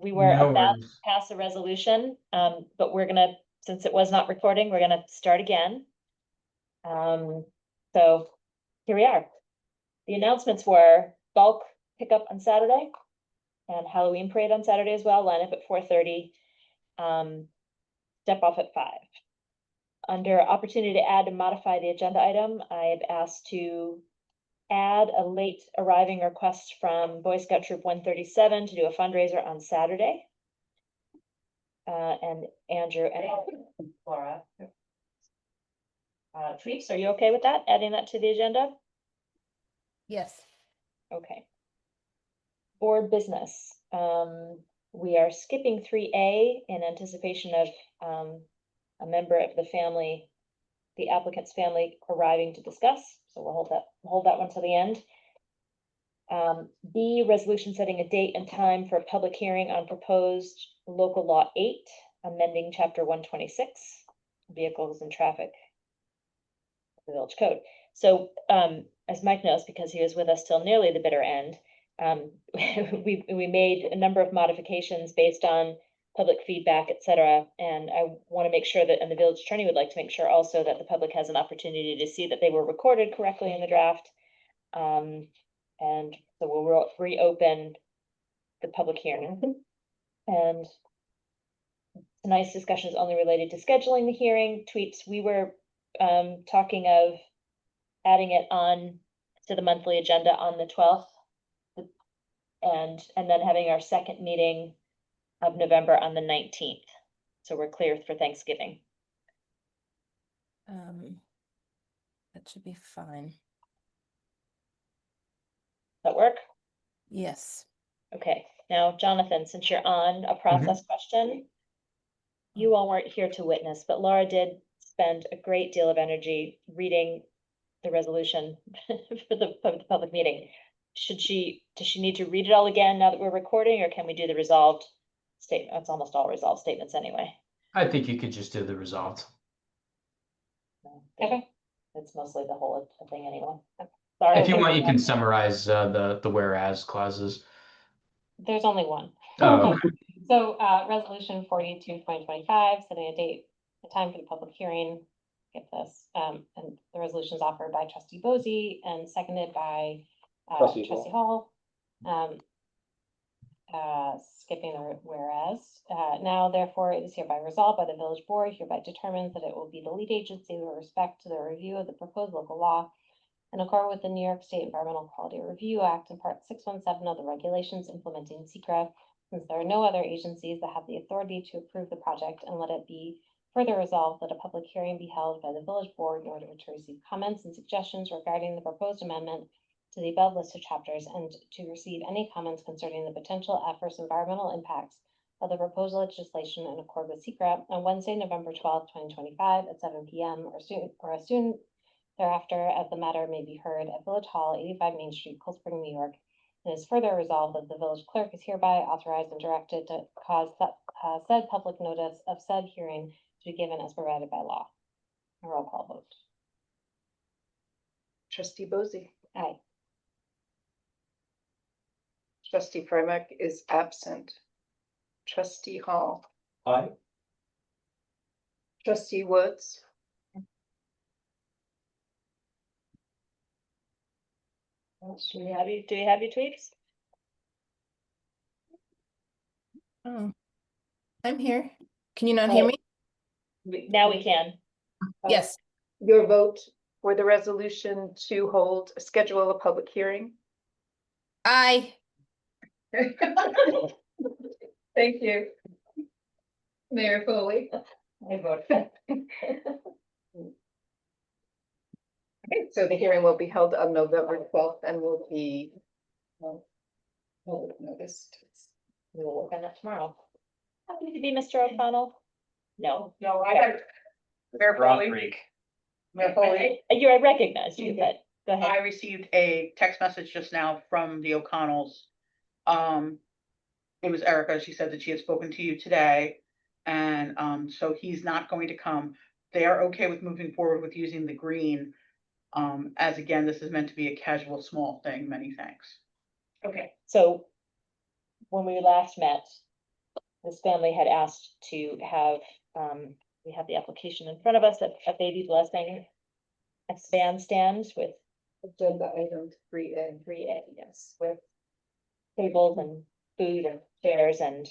we were No about to worries. pass a resolution, but we're gonna, since it was not recording, we're gonna start again. So here we are. The announcements were bulk pickup on Saturday and Halloween parade on Saturday as well, line up at 4:30. Step off at 5. Under opportunity to add and modify the agenda item, I have asked to add a late arriving request from Boy Scout Troop 137 to do a fundraiser on Saturday. And Andrew and Laura. Treats, are you okay with that? Adding that to the agenda? Yes. Okay. Board business. We are skipping 3A in anticipation of a member of the family, the applicant's family arriving to discuss. So we'll hold that one till the end. B, resolution setting a date and time for a public hearing on proposed local law 8, amending chapter 126, vehicles and traffic, the village code. So as Mike knows, because he was with us till nearly the bitter end, we made a number of modifications based on public feedback, etc. And I want to make sure that, and the village attorney would like to make sure also that the public has an opportunity to see that they were recorded correctly in the draft. And so we'll reopen the public hearing. And tonight's discussion is only related to scheduling the hearing. Tweets, we were talking of adding it on to the monthly agenda on the 12th. And then having our second meeting of November on the 19th. So we're clear for Thanksgiving. That should be fine. Does that work? Yes. Okay. Now, Jonathan, since you're on a process question, you all weren't here to witness, but Laura did spend a great deal of energy reading the resolution for the public meeting. Does she need to read it all again now that we're recording, or can we do the resolved statement? It's almost all resolved statements anyway. I think you could just do the resolved. Okay. It's mostly the whole thing anyway. Sorry. If you want, you can summarize the whereas clauses. There's only one. Oh, okay. So resolution 42/2025, setting a date, a time for the public hearing. Get this. And the resolution is offered by Trustee Bozy and seconded by Trustee Hall. Skipping the whereas. Now, therefore, it is hereby resolved by the village board, hereby determines that it will be the lead agency with respect to the review of the proposed local law in accordance with the New York State Environmental Quality Review Act and Part 617 of the regulations implementing SECRA, since there are no other agencies that have the authority to approve the project, and let it be further resolved that a public hearing be held by the village board in order to receive comments and suggestions regarding the proposed amendment to the above listed chapters, and to receive any comments concerning the potential adverse environmental impacts of the proposed legislation in accord with SECRA on Wednesday, November 12th, 2025 at 7 p.m. or as soon thereafter as the matter may be heard at Village Hall, 85 Main Street, Cold Spring, New York. It is further resolved that the village clerk is hereby authorized and directed to cause said public notice of said hearing to be given as provided by law. A roll call vote. Trustee Bozy. Aye. Trustee Primack is absent. Trustee Hall. Aye. Trustee Woods. Do we have your tweets? Oh, I'm here. Can you not hear me? Now we can. Yes. Your vote for the resolution to schedule a public hearing. Aye. Thank you. Mayor Foley. I vote. Okay, so the hearing will be held on November 12th and will be noticed. We will work on that tomorrow. Happy to be Mr. O'Connell. No. No, I have. Mayor Foley. Mayor Foley. I recognized you, but go ahead. I received a text message just now from the O'Connells. It was Erica. She said that she had spoken to you today. And so he's not going to come. They are okay with moving forward with using the green. As again, this is meant to be a casual, small thing. Many thanks. Okay, so when we last met, this family had asked to have, we have the application in front of us, a baby blessing. A bandstand with Agenda item 3A. 3A, yes, with tables and food and chairs and,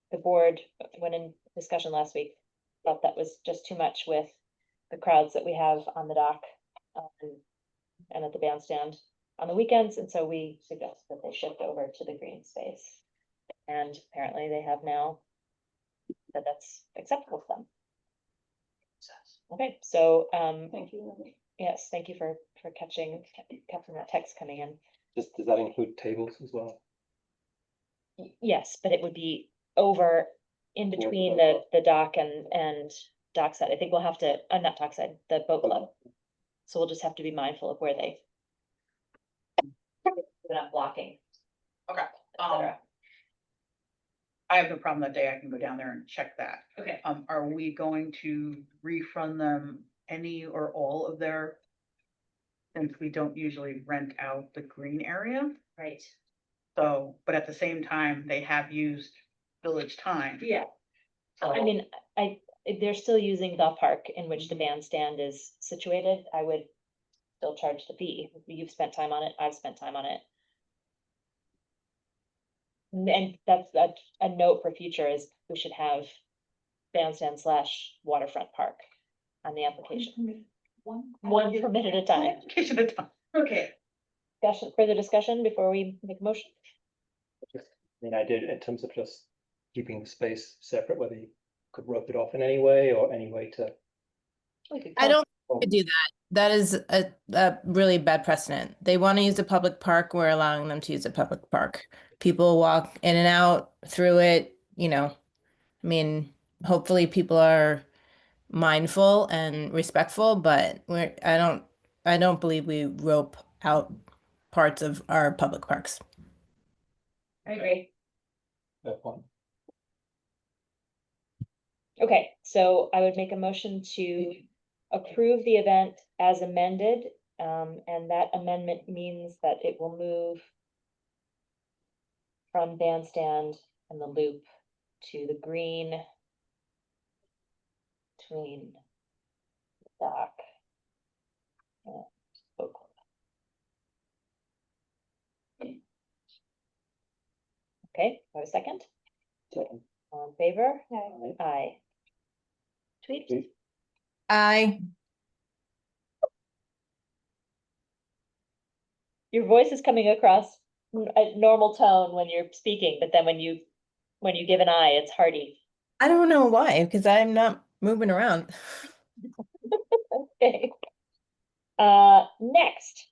the board, went in discussion last week, thought that was just too much with the crowds that we have on the dock, and at the bandstand on the weekends, and so we suggested that they shift over to the green space. And apparently they have now said that's acceptable to them. Okay, so, Thank you, Lily. yes, thank you for catching that text coming in. Does that include tables as well? Yes, but it would be over in between the dock and dockside. I think we'll have to, not dockside, the boat club. So we'll just have to be mindful of where they. They're not blocking, Okay. et cetera. I have no problem that day. I can go down there and check that. Okay. Are we going to refund them any or all of their? Since we don't usually rent out the green area, Right. so, but at the same time, they have used village time. Yeah. I So- mean, if they're still using the park in which the bandstand is situated, I would still charge the fee. You've spent time on it, I've spent time on it. And that's a note for future is we should have bandstand / waterfront park on the application. One permit at a time. Application at a time. Okay. Further discussion before we make a motion? I mean, I did in terms of just keeping the space separate, whether you could rope it off in any way or any way to. I don't do that. That is a really bad precedent. They want to use a public park, we're allowing them to use a public park. People walk in and out through it, I mean, hopefully people are mindful and respectful, but I don't believe we rope out parts of our public parks. I agree. Fair point. Okay, so I would make a motion to approve the event as amended, and that amendment means that it will move from bandstand and the loop to the green between the dock and boat club. Okay, have a second? Second. All in favor? Aye. Aye. Tweet? Tweet. Your voice is coming across a normal tone when you're speaking, but then when you give an eye, it's hearty. I don't know why, because I'm not moving around. Okay. Next,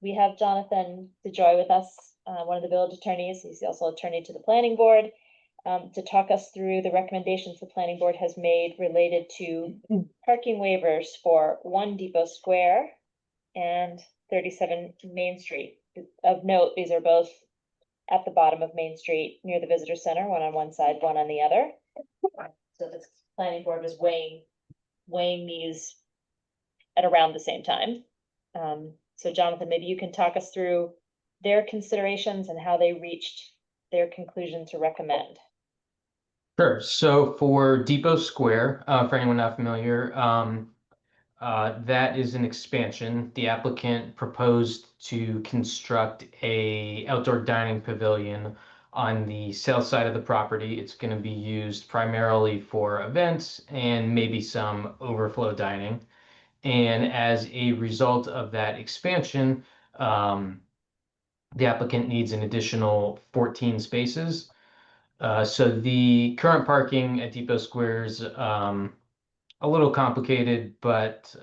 we have Jonathan DeJoy with us, one of the village attorneys. He's also attorney to the planning board, to talk us through the recommendations the planning board has made related to parking waivers for 1 Depot Square and 37 Main Street. Of note, these are both at the bottom of Main Street near the visitor center, one on one side, one on the other. So the planning board was weighing these at around the same time. So Jonathan, maybe you can talk us through their considerations and how they reached their conclusion to recommend. Sure. So for Depot Square, for anyone not familiar, that is an expansion. The applicant proposed to construct a outdoor dining pavilion on the south side of the property. It's going to be used primarily for events and maybe some overflow dining. And as a result of that expansion, the applicant needs an additional 14 spaces. So the current parking at Depot Square is a little complicated, but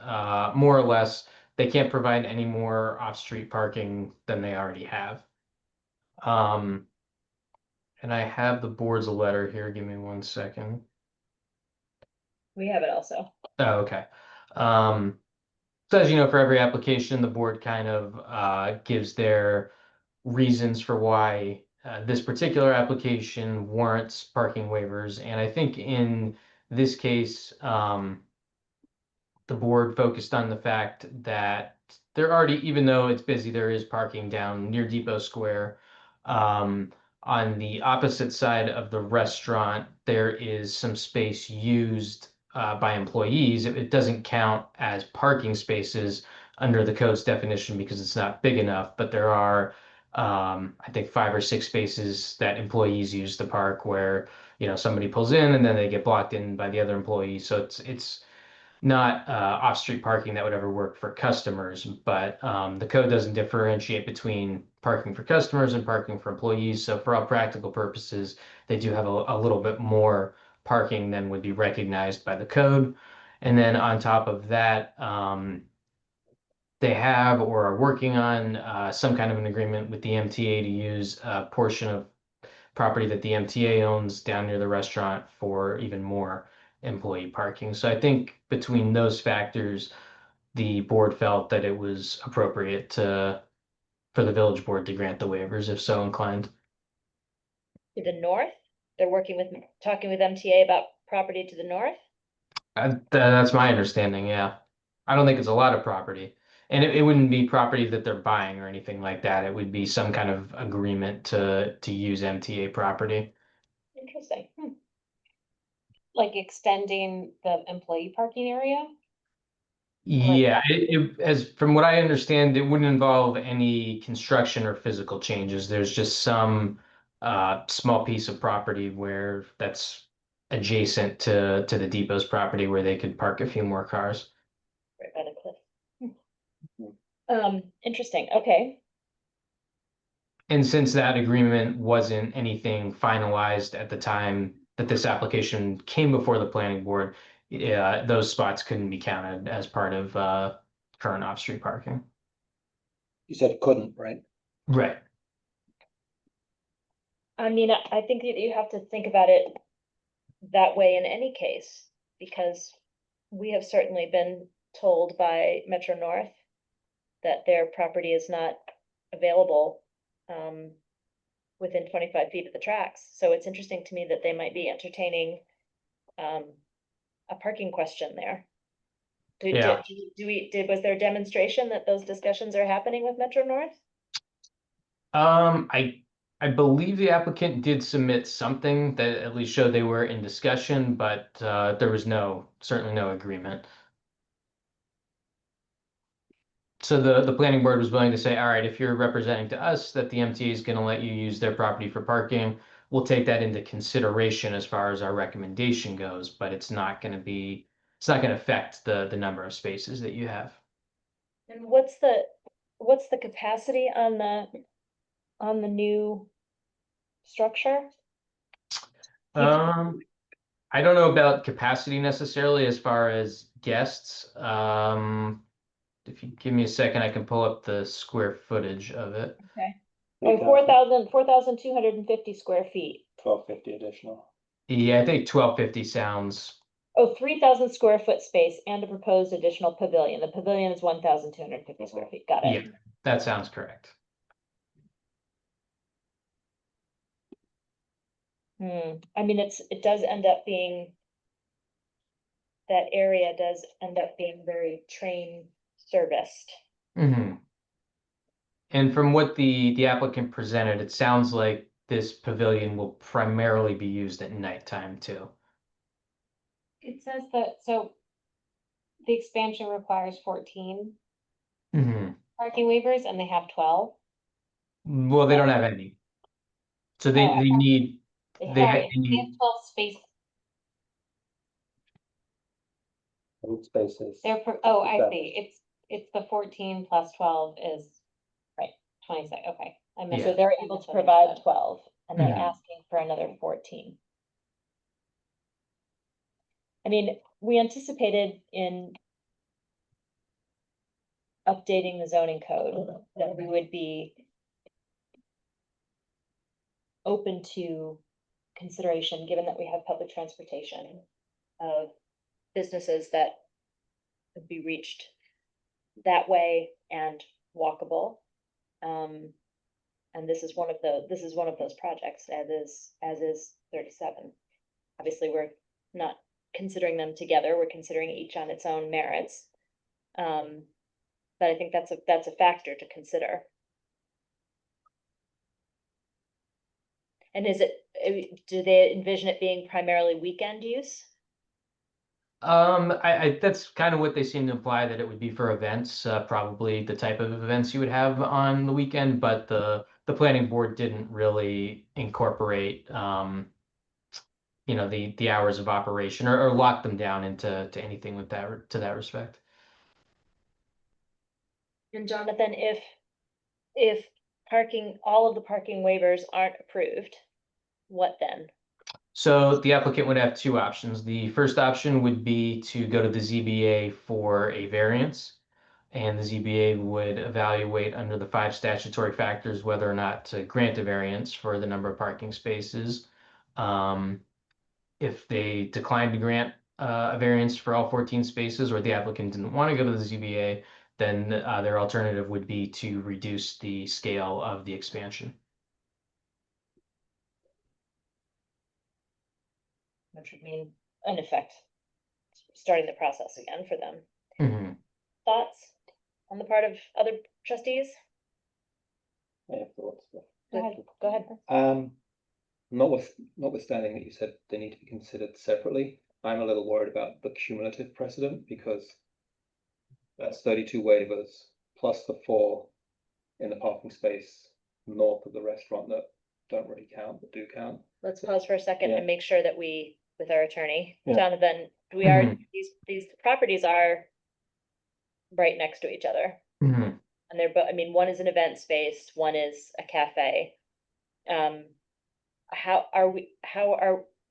more or less, they can't provide any more off-street parking than they already have. And I have the board's letter here. Give me 1 second. We have it also. Oh, okay. So as you know, for every application, the board kind of gives their reasons for why this particular application warrants parking waivers. And I think in this case, the board focused on the fact that there already, even though it's busy, there is parking down near Depot Square. On the opposite side of the restaurant, there is some space used by employees. It doesn't count as parking spaces under the code's definition because it's not big enough, but there are, I think, 5 or 6 spaces that employees use to park where, somebody pulls in and then they get blocked in by the other employees. So it's not off-street parking that would ever work for customers, but the code doesn't differentiate between parking for customers and parking for employees. So for all practical purposes, they do have a little bit more parking than would be recognized by the code. And then on top of that, they have or are working on some kind of an agreement with the MTA to use a portion of property that the MTA owns down near the restaurant for even more employee parking. So I think between those factors, the board felt that it was appropriate for the village board to grant the waivers if so inclined. To the north, they're talking with MTA about property to the north? That's my understanding, yeah. I don't think it's a lot of property. And it wouldn't be property that they're buying or anything like that. It would be some kind of agreement to use MTA property. Interesting. Like extending the employee parking area? Yeah, as from what I understand, it wouldn't involve any construction or physical changes. There's just some small piece of property where that's adjacent to the depot's property where they could park a few more cars. Right by the cliff. Interesting, okay. And since that agreement wasn't anything finalized at the time that this application came before the planning board, those spots couldn't be counted as part of current off-street parking. You said couldn't, right? Right. I mean, I think that you have to think about it that way in any case, because we have certainly been told by Metro North that their property is not available within 25 feet of the tracks. So it's interesting to me that they might be entertaining a parking question there. Yeah. Was there a demonstration that those discussions are happening with Metro North? I believe the applicant did submit something that at least showed they were in discussion, but there was certainly no agreement. So the planning board was willing to say, all right, if you're representing to us that the MTA is going to let you use their property for parking, we'll take that into consideration as far as our recommendation goes, but it's not going to affect the number of spaces that you have. And what's the capacity on the new structure? I don't know about capacity necessarily as far as guests. If you give me a second, I can pull up the square footage of it. Okay. Oh, 4,250 square feet. 1250 additional. Yeah, I think 1250 sounds. Oh, 3,000 square foot space and a proposed additional pavilion. The pavilion is 1,250 square feet. Got it. Yeah, that sounds correct. I mean, it does end up being, that area does end up being very train serviced. Mm-hmm. And from what the applicant presented, it sounds like this pavilion will primarily be used at nighttime too. It says that, so the expansion requires 14 Mm-hmm. parking waivers and they have 12. Well, they don't have any. So they need, They they have have, it. They have 12 spaces. Old spaces. Oh, I That- see. It's the 14 plus 12 is Right. 26. Okay. I Yeah. missed So they're able to provide 12 and they're Mhm. asking for another 14. I mean, we anticipated in updating the zoning code that we would be open to consideration, given that we have public transportation of businesses that could be reached that way and walkable. And this is one of those projects, as is 37. Obviously, we're not considering them together, we're considering each on its own merits. But I think that's a factor to consider. And is it, do they envision it being primarily weekend use? That's kind of what they seem to imply, that it would be for events, probably the type of events you would have on the weekend, but the planning board didn't really incorporate, the hours of operation or lock them down to anything with to that respect. And Jonathan, if all of the parking waivers aren't approved, what then? So the applicant would have two options. The first option would be to go to the ZBA for a variance. And the ZBA would evaluate under the 5 statutory factors whether or not to grant a variance for the number of parking spaces. If they declined to grant a variance for all 14 spaces, or the applicant didn't want to go to the ZBA, then their alternative would be to reduce the scale of the expansion. Which would mean, in effect, starting the process again for them. Mhm. Thoughts on the part of other trustees? I have thoughts, but, Go ahead. notwithstanding that you said they need to be considered separately, I'm a little worried about the cumulative precedent, because that's 32 waivers plus the 4 in the parking space north of the restaurant that don't really count, but do count. Let's pause for a second Yeah. and make sure that with our attorney, Yeah. Jonathan, these properties are right next to each other. Mhm. And they're both, I mean, one is an event space, one is a cafe.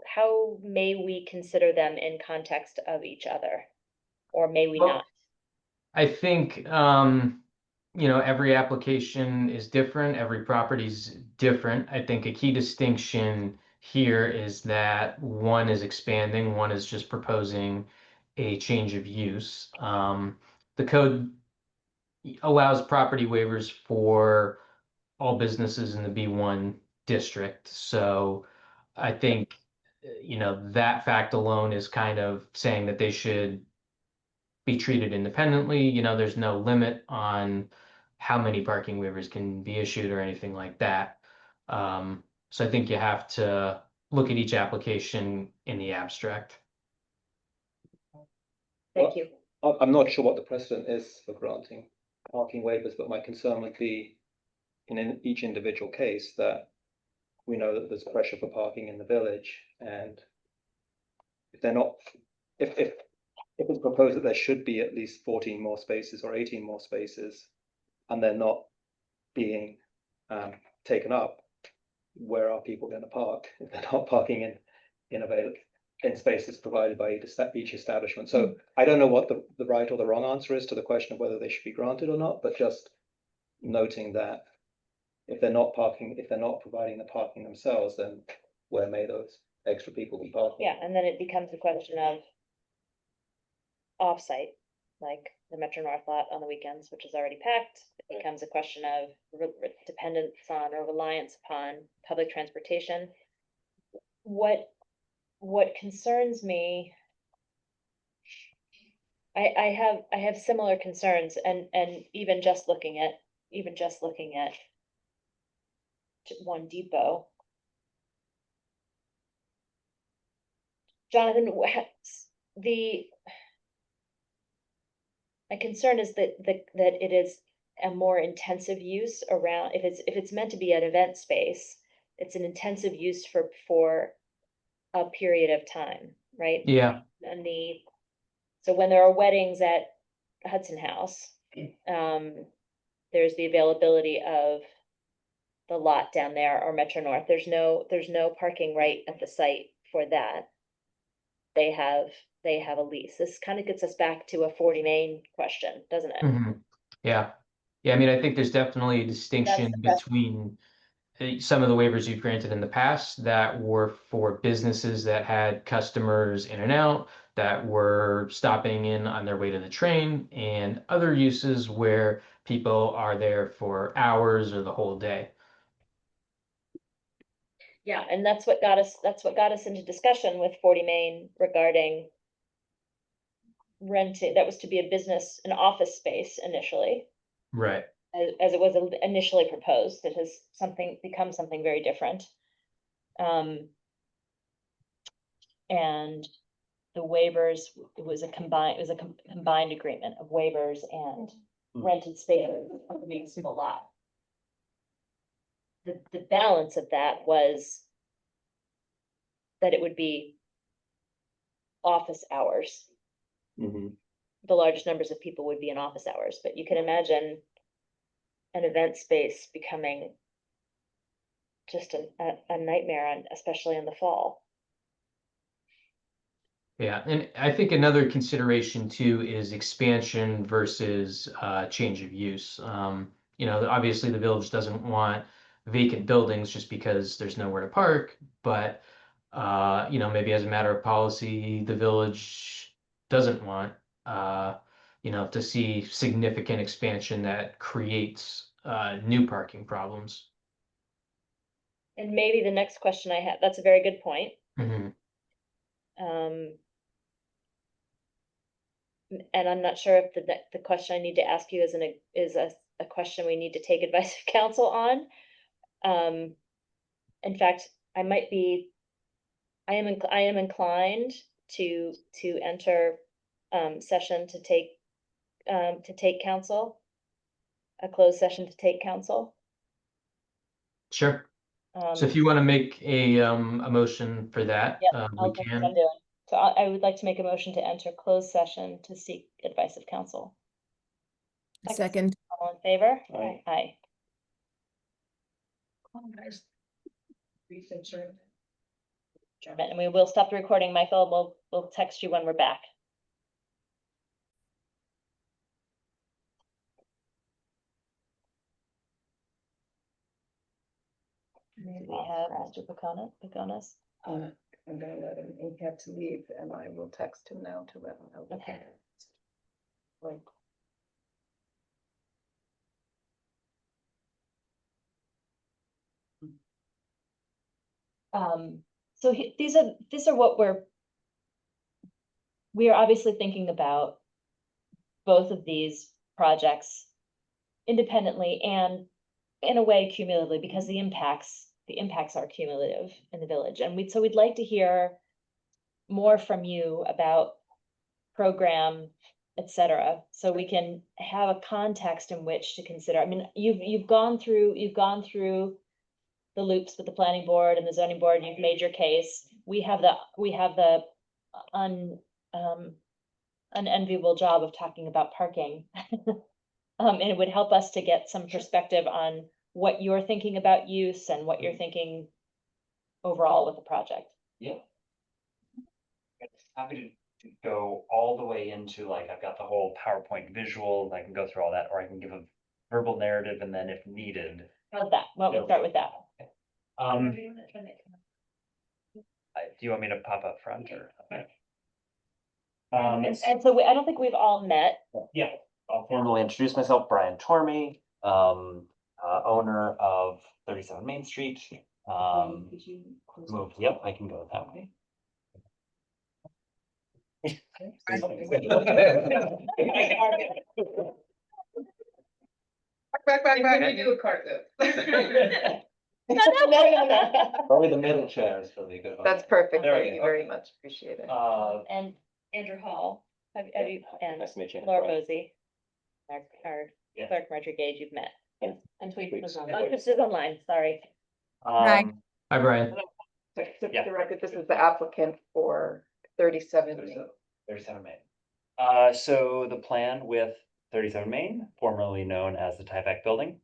How may we consider them in context of each other? Or may we Well, not? I think, every application is different, every property's different. I think a key distinction here is that one is expanding, one is just proposing a change of use. The code allows property waivers for all businesses in the B1 district. So I think, that fact alone is kind of saying that they should be treated independently. There's no limit on how many parking waivers can be issued or anything like that. So I think you have to look at each application in the abstract. Thank you. I'm not sure what the precedent is for granting parking waivers, but my concern would be in each individual case that we know that there's pressure for parking in the village, and if they're not, if it's proposed that there should be at least 14 more spaces or 18 more spaces, and they're not being taken up, where are people going to park if they're not parking in spaces provided by each establishment? So I don't know what the right or the wrong answer is to the question of whether they should be granted or not, but just noting that if they're not providing the parking themselves, then where may those extra people be parking? Yeah, and then it becomes a question of offsite, like the Metro North lot on the weekends, which is already packed. It becomes a question of dependence on or reliance upon public transportation. What concerns me, I have similar concerns, and even just looking at One Depot. Jonathan, my concern is that it is a more intensive use around, if it's meant to be an event space, it's an intensive use for a period of time, right? Yeah. And so when there are weddings at Hudson House, there's the availability of the lot down there or Metro North. There's no parking right at the site for that. They have a lease. This kind of gets us back to a 40 Main question, doesn't it? Mhm. Yeah. I mean, I think there's definitely a distinction That's- between some of the waivers you've granted in the past that were for businesses that had customers in and out, that were stopping in on their way to the train, and other uses where people are there for hours or the whole day. Yeah, and that's what got us into discussion with 40 Main regarding renting. That was to be a business, an office space initially, Right. as it was initially proposed. It has become something very different. And the waivers, it was a combined agreement of waivers and rented spaces on the municipal lot. The balance of that was that it would be office hours. Mhm. The largest numbers of people would be in office hours, but you can imagine an event space becoming just a nightmare, especially in the fall. Yeah, and I think another consideration too is expansion versus change of use. Obviously the village doesn't want vacant buildings just because there's nowhere to park, but maybe as a matter of policy, the village doesn't want to see significant expansion that creates new parking problems. And maybe the next question I have, that's a very good point. Mhm. And I'm not sure if the question I need to ask you is a question we need to take advice of counsel on. In fact, I am inclined to enter session to take counsel, a closed session to take counsel. Sure. So if you want to make a motion for that, Yep, we that's what I'm can. doing. So I would like to make a motion to enter closed session to seek advice of counsel. Second. All in favor? Aye. Aye. And we will stop the recording, Michael. We'll text you when we're back. We have Mr. Paconis. I'm gonna let him, he had to leave, and I will text him now to let him know. Okay. So these are what we are obviously thinking about both of these projects independently and in a way cumulatively, because the impacts are cumulative in the village. And we'd like to hear more from you about program, et cetera, so we can have a context in which to consider. I mean, you've gone through the loops with the planning board and the zoning board, and you've made your case. We have the unenviable job of talking about parking. And it would help us to get some perspective on what you're thinking about use and what you're thinking overall with the project. Yeah. Happy to go all the way into, like, I've got the whole PowerPoint visual, and I can go through all that, or I can give a verbal narrative, and then if needed. How's that? Well, we'll start with that. Do you want me to pop up front or? Okay. And so I don't think we've all met. Yeah, I'll formally introduce myself, Brian Tormey, owner of 37 Main Street. Yep, I can go that way. Back, I do a cart No. Probably the middle chair is really good. That's perfect, There we thank you go. very much, appreciate it. And Andrew Hall, have you, and Nice to meet you. Laura Bosey, our Yeah. clerk, Marjorie Gage, you've met. Yeah. And Tweet Tweets. was on. Oh, this is online, sorry. Hi. Hi, Brian. So, Yeah. for the record, this is the applicant for 37. 37 Main. So the plan with 37 Main, formerly known as the Tyvek Building,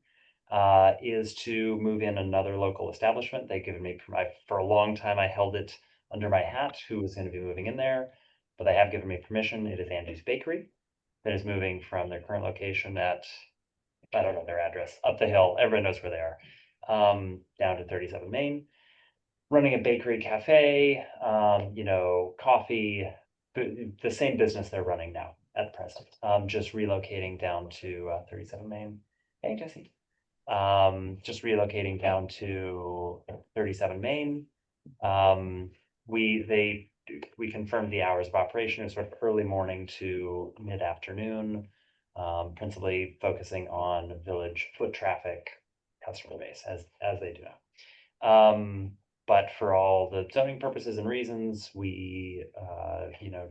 is to move in another local establishment. They've given me, for a long time, I held it under my hat who was going to be moving in there, but they have given me permission. It is Andy's Bakery that is moving from their current location at, I don't know their address, up the hill. Everyone knows where they are, down to 37 Main. Running a bakery cafe, coffee, the same business they're running now at present. Just relocating down to 37 Main. Hey, Jesse. Just relocating down to 37 Main. We confirmed the hours of operation. It was sort of early morning to mid-afternoon, principally focusing on village foot traffic customer base as they do now. But for all the zoning purposes and reasons, we,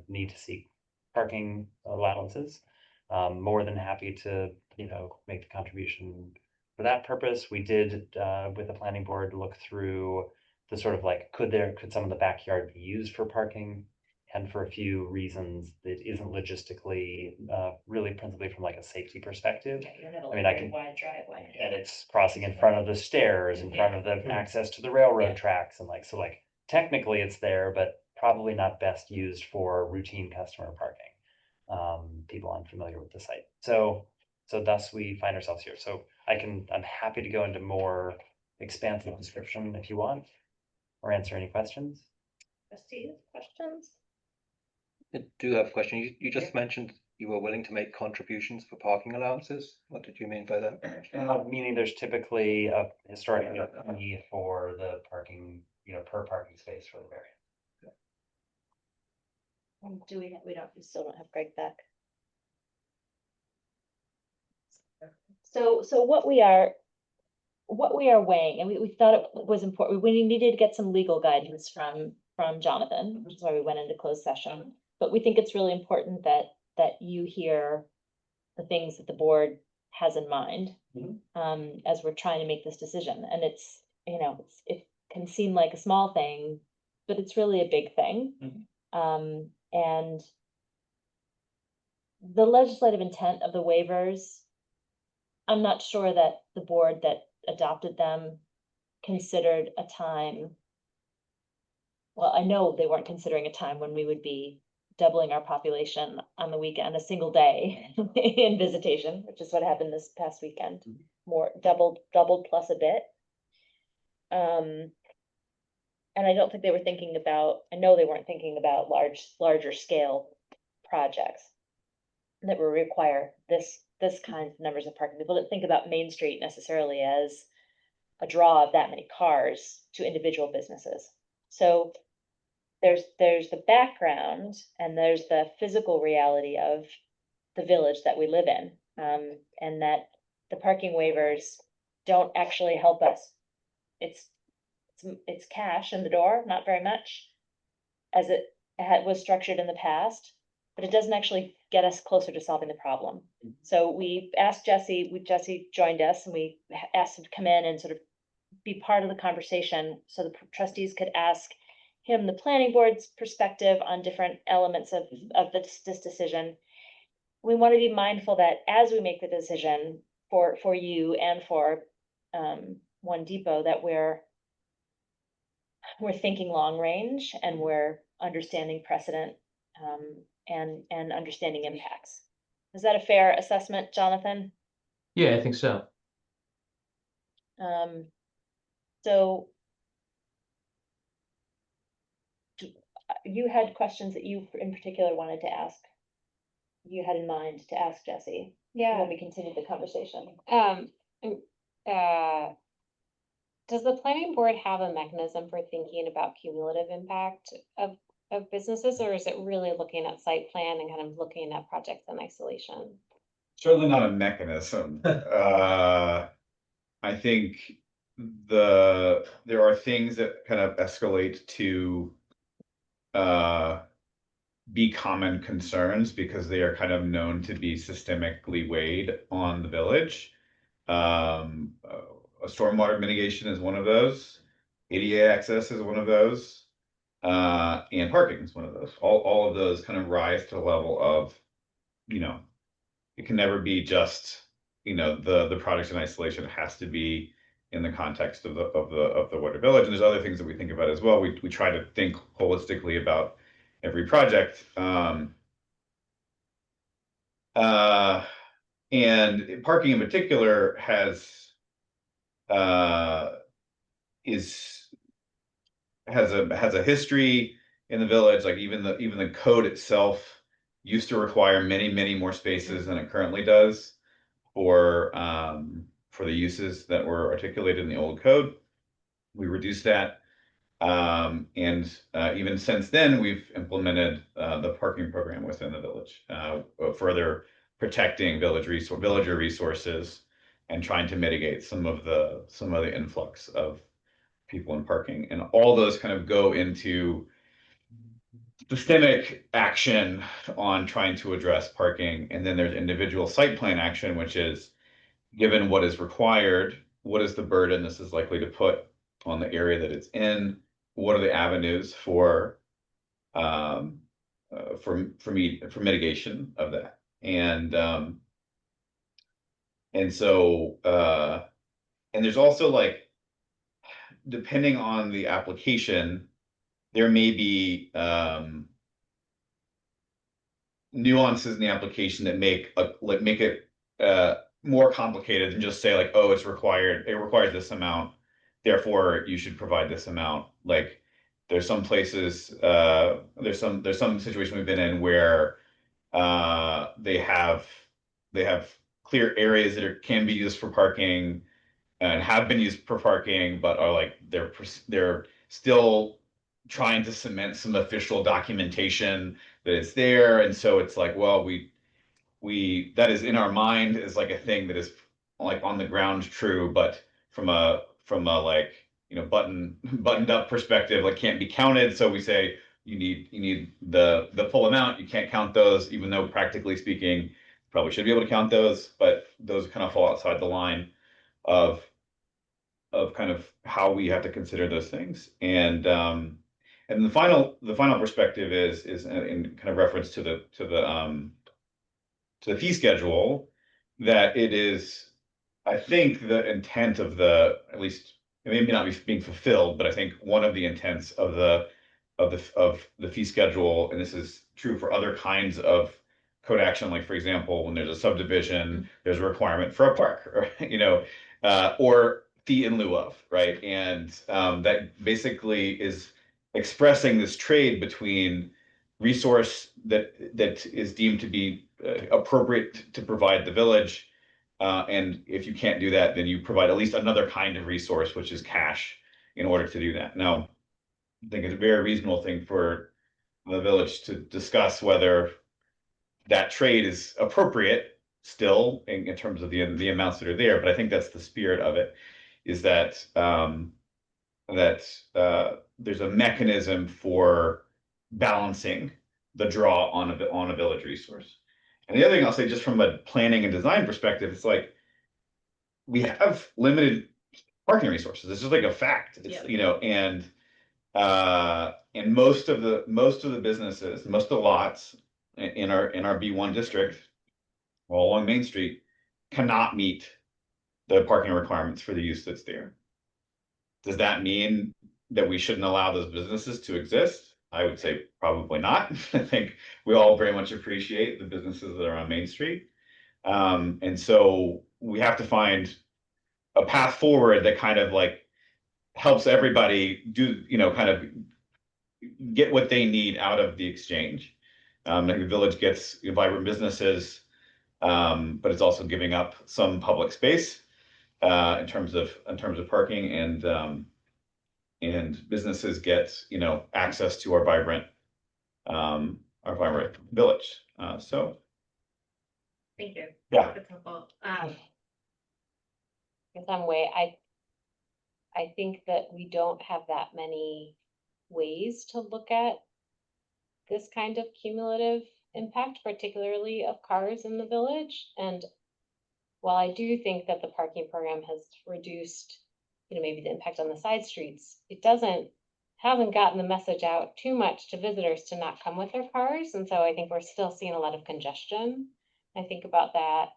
need to seek parking allowances. More than happy to, make the contribution for that purpose. We did, with the planning board, look through the sort of like, could some of the backyard be used for parking? And for a few reasons, it isn't logistically, really principally from like a safety perspective. I mean, I can, Wide driveway. and it's crossing in front of the stairs, in front of the access to the railroad tracks, and like, so like, technically it's there, but probably not best used for routine customer parking. People unfamiliar with the site. So thus we find ourselves here. So I'm happy to go into more expansive description if you want, or answer any questions. Trustees, questions? I do have a question. You just mentioned you were willing to make contributions for parking allowances. What did you mean by that? Meaning there's typically a historic need for the parking, per parking space for the variance. Do we still don't have Greg back. So what we are weighing, and we thought it was important, we needed to get some legal guidance from Jonathan, which is why we went into closed session. But we think it's really important that you hear the things that the board has in mind, as we're trying to make this decision. And it's, it can seem like a small thing, but it's really a big thing. And the legislative intent of the waivers, I'm not sure that the board that adopted them considered a time. Well, I know they weren't considering a time when we would be doubling our population on the weekend, a single day in visitation, which is what happened this past weekend. More doubled plus a bit. And I don't think they were thinking about, I know they weren't thinking about larger scale projects that will require this kind of numbers of parking. People didn't think about Main Street necessarily as a draw of that many cars to individual businesses. So there's the background and there's the physical reality of the village that we live in, and that the parking waivers don't actually help us. It's cash in the door, not very much, as it was structured in the past, but it doesn't actually get us closer to solving the problem. So we asked Jesse joined us, and we asked him to come in and sort of be part of the conversation so the trustees could ask him the planning board's perspective on different elements of this decision. We want to be mindful that as we make the decision for you and for One Depot, that we're thinking long range and we're understanding precedent, and understanding impacts. Is that a fair assessment, Jonathan? Yeah, I think so. So you had questions that you in particular wanted to ask. You had in mind to ask Jesse. Yeah. When we continue the conversation. Does the planning board have a mechanism for thinking about cumulative impact of businesses, or is it really looking at site plan and kind of looking at projects in isolation? Certainly not a mechanism. I think there are things that kind of escalate to be common concerns because they are kind of known to be systemically weighed on the village. A stormwater mitigation is one of those. ADA access is one of those. And parking is one of those. All of those kind of rise to the level of, it can never be just, the project in isolation. It has to be in the context of the wider village. And there's other things that we think about as well. We try to think holistically about every project. And parking in particular has a history in the village. Like even the code itself used to require many more spaces than it currently does for the uses that were articulated in the old code. We reduced that. And even since then, we've implemented the parking program within the village, further protecting villager resources and trying to mitigate some of the influx of people in parking, and all those kind of go into systemic action on trying to address parking. And then there's individual site plan action, which is given what is required, what is the burden this is likely to put on the area that it's in? What are the avenues for mitigation of that? And so and there's also, like, depending on the application, there may be nuances in the application that make it more complicated than just say, like, oh, it requires this amount, therefore you should provide this amount. Like, there's some places, there's some situation we've been in where they have clear areas that can be used for parking and have been used for parking, but are like they're still trying to cement some official documentation that it's there. And so it's like, well, we that is in our mind is like a thing that is like on the ground true, but from a like, you know, buttoned up perspective, like, can't be counted. So we say you need the full amount. You can't count those, even though practically speaking, probably should be able to count those, but those kind of fall outside the line of kind of how we have to consider those things. And the final perspective is in kind of reference to the fee schedule, that it is, I think, the intent of at least it may not be being fulfilled, but I think one of the intents of the fee schedule, and this is true for other kinds of code action, like, for example, when there's a subdivision, there's a requirement for a park, or, you know, or fee in lieu of, right? And that basically is expressing this trade between resource that is deemed to be appropriate to provide the village, and if you can't do that, then you provide at least another kind of resource, which is cash, in order to do that. Now, I think it's a very reasonable thing for the village to discuss whether that trade is appropriate still in terms of the amounts that are there. But I think that's the spirit of it, is that there's a mechanism for balancing the draw on a village resource. And the other thing I'll say, just from a planning and design perspective, it's like we have limited parking resources. It's just like a fact. It's, you know, and most of the businesses, most of the lots in our B1 district, all along Main Street, cannot meet the parking requirements for the use that's there. Does that mean that we shouldn't allow those businesses to exist? I would say probably not. I think we all very much appreciate the businesses that are on Main Street. And so we have to find a path forward that kind of like helps everybody do, you know, kind of get what they need out of the exchange. The village gets vibrant businesses, but it's also giving up some public space in terms of parking, and businesses get, you know, access to our vibrant village. So Thank you. yeah. That's helpful. In some way, I think that we don't have that many ways to look at this kind of cumulative impact, particularly of cars in the village. And while I do think that the parking program has reduced, you know, maybe the impact on the side streets, it hasn't gotten the message out too much to visitors to not come with their cars. And so I think we're still seeing a lot of congestion. I think about that.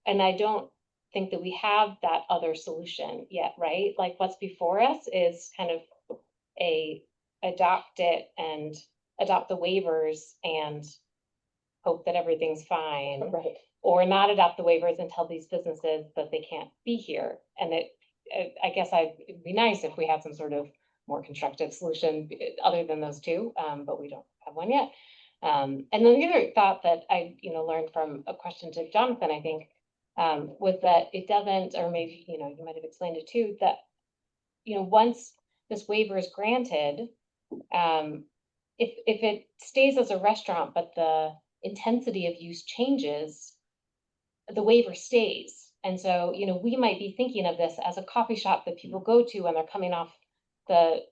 And I don't think that we have that other solution yet, right? Like, what's before us is kind of adopt the waivers and hope that everything's fine. Right. Or not adopt the waivers and tell these businesses that they can't be here. And I guess it'd be nice if we had some sort of more constructive solution other than those two, but we don't have one yet. And then the other thought that I, you know, learned from a question to Jonathan, I think, was that it doesn't, or maybe, you know, you might have explained it too, that, you know, once this waiver is granted, if it stays as a restaurant, but the intensity of use changes, the waiver stays. And so, we might be thinking of this as a coffee shop that people go to when they're coming off the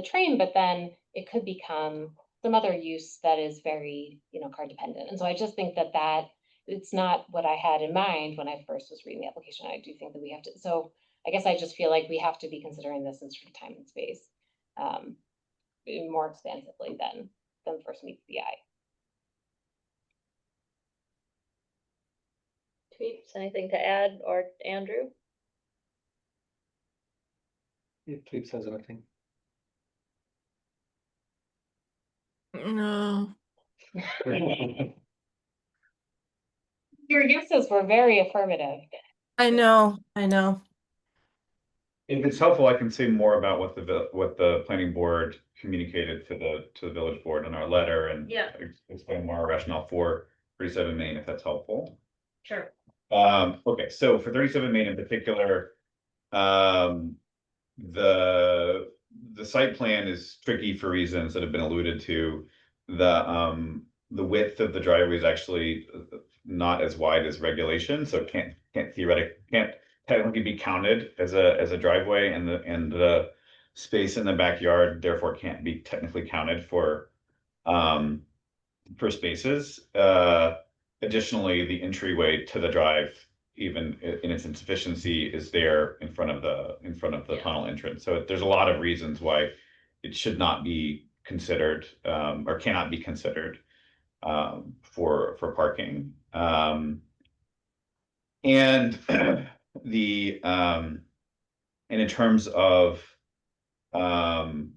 train, but then it could become some other use that is very, car dependent. And so I just think that it's not what I had in mind when I first was reading the application. I do think that we have to, so I guess I just feel like we have to be considering this in sort of time and space, more expansively than first meets the eye. Tweets, anything to add, or Andrew? If Philippe says anything. No. Your guesses were very affirmative. I know. If it's helpful, I can say more about what the planning board communicated to the village board in our letter and Yeah. explain more rationale for 37 Main, if that's helpful. Sure. Okay, so for 37 Main in particular, the site plan is tricky for reasons that have been alluded to. The width of the driveway is actually not as wide as regulation, so it can't technically be counted as a driveway, and the space in the backyard therefore can't be technically counted for spaces. Additionally, the entryway to the drive, even in its insufficiency, is there in front of the tunnel entrance. So there's a lot of reasons why it should not be considered or cannot be considered for parking. And in terms of the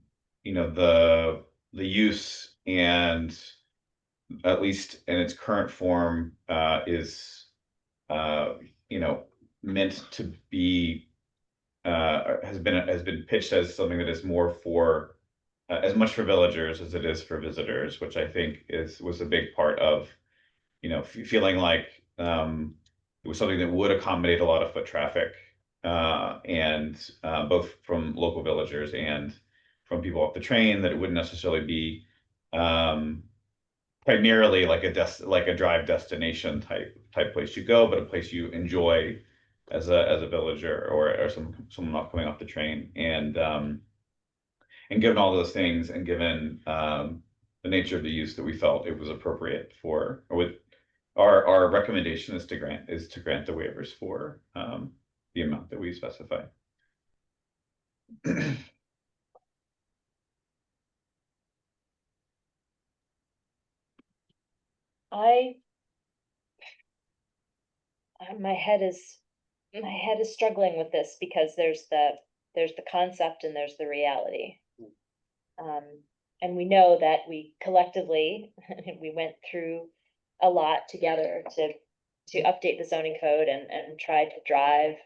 use, and at least in its current form, is meant to be has been pitched as something that is more for as much for villagers as it is for visitors, which I think was a big part of feeling like it was something that would accommodate a lot of foot traffic, and both from local villagers and from people off the train, that it wouldn't necessarily be primarily like a drive destination type place you go, but a place you enjoy as a villager or someone not coming off the train. And given all those things, and given the nature of the use, that we felt it was appropriate for, or with our recommendation is to grant the waivers for the amount that we specify. My head is struggling with this, because there's the concept and there's the reality. And we know that we collectively, we went through a lot together to update the zoning code and try to I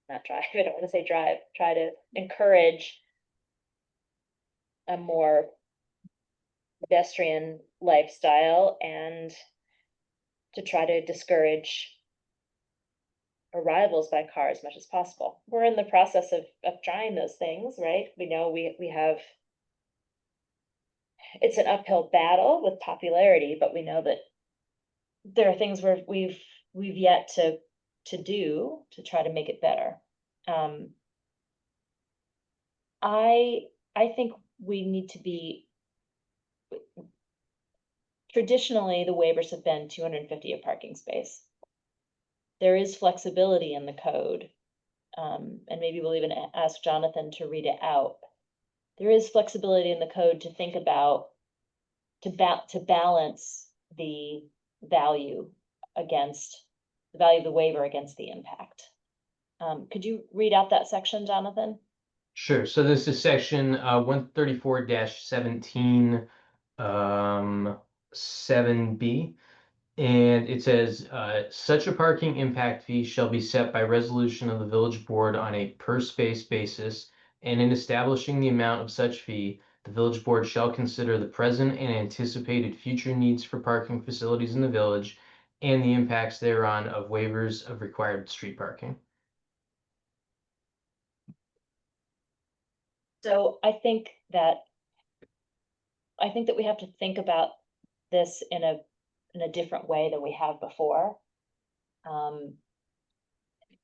don't want to say drive, try to encourage a more pedestrian lifestyle, and to try to discourage arrivals by car as much as possible. We're in the process of trying those things, right? We know we have, it's an uphill battle with popularity, but we know that there are things where we've yet to do to try to make it better. I think we need to be, traditionally the waivers have been 250 a parking space. There is flexibility in the code, and maybe we'll even ask Jonathan to read it out. There is flexibility in the code to think about, to balance the value of the waiver against the impact. Could you read out that section, Jonathan? Sure. So this is section 134-17, 7B. And it says, such a parking impact fee shall be set by resolution of the village board on a per space basis. And in establishing the amount of such fee, the village board shall consider the present and anticipated future needs for parking facilities in the village and the impacts thereon of waivers of required street parking. So I think that we have to think about this in a different way than we have before.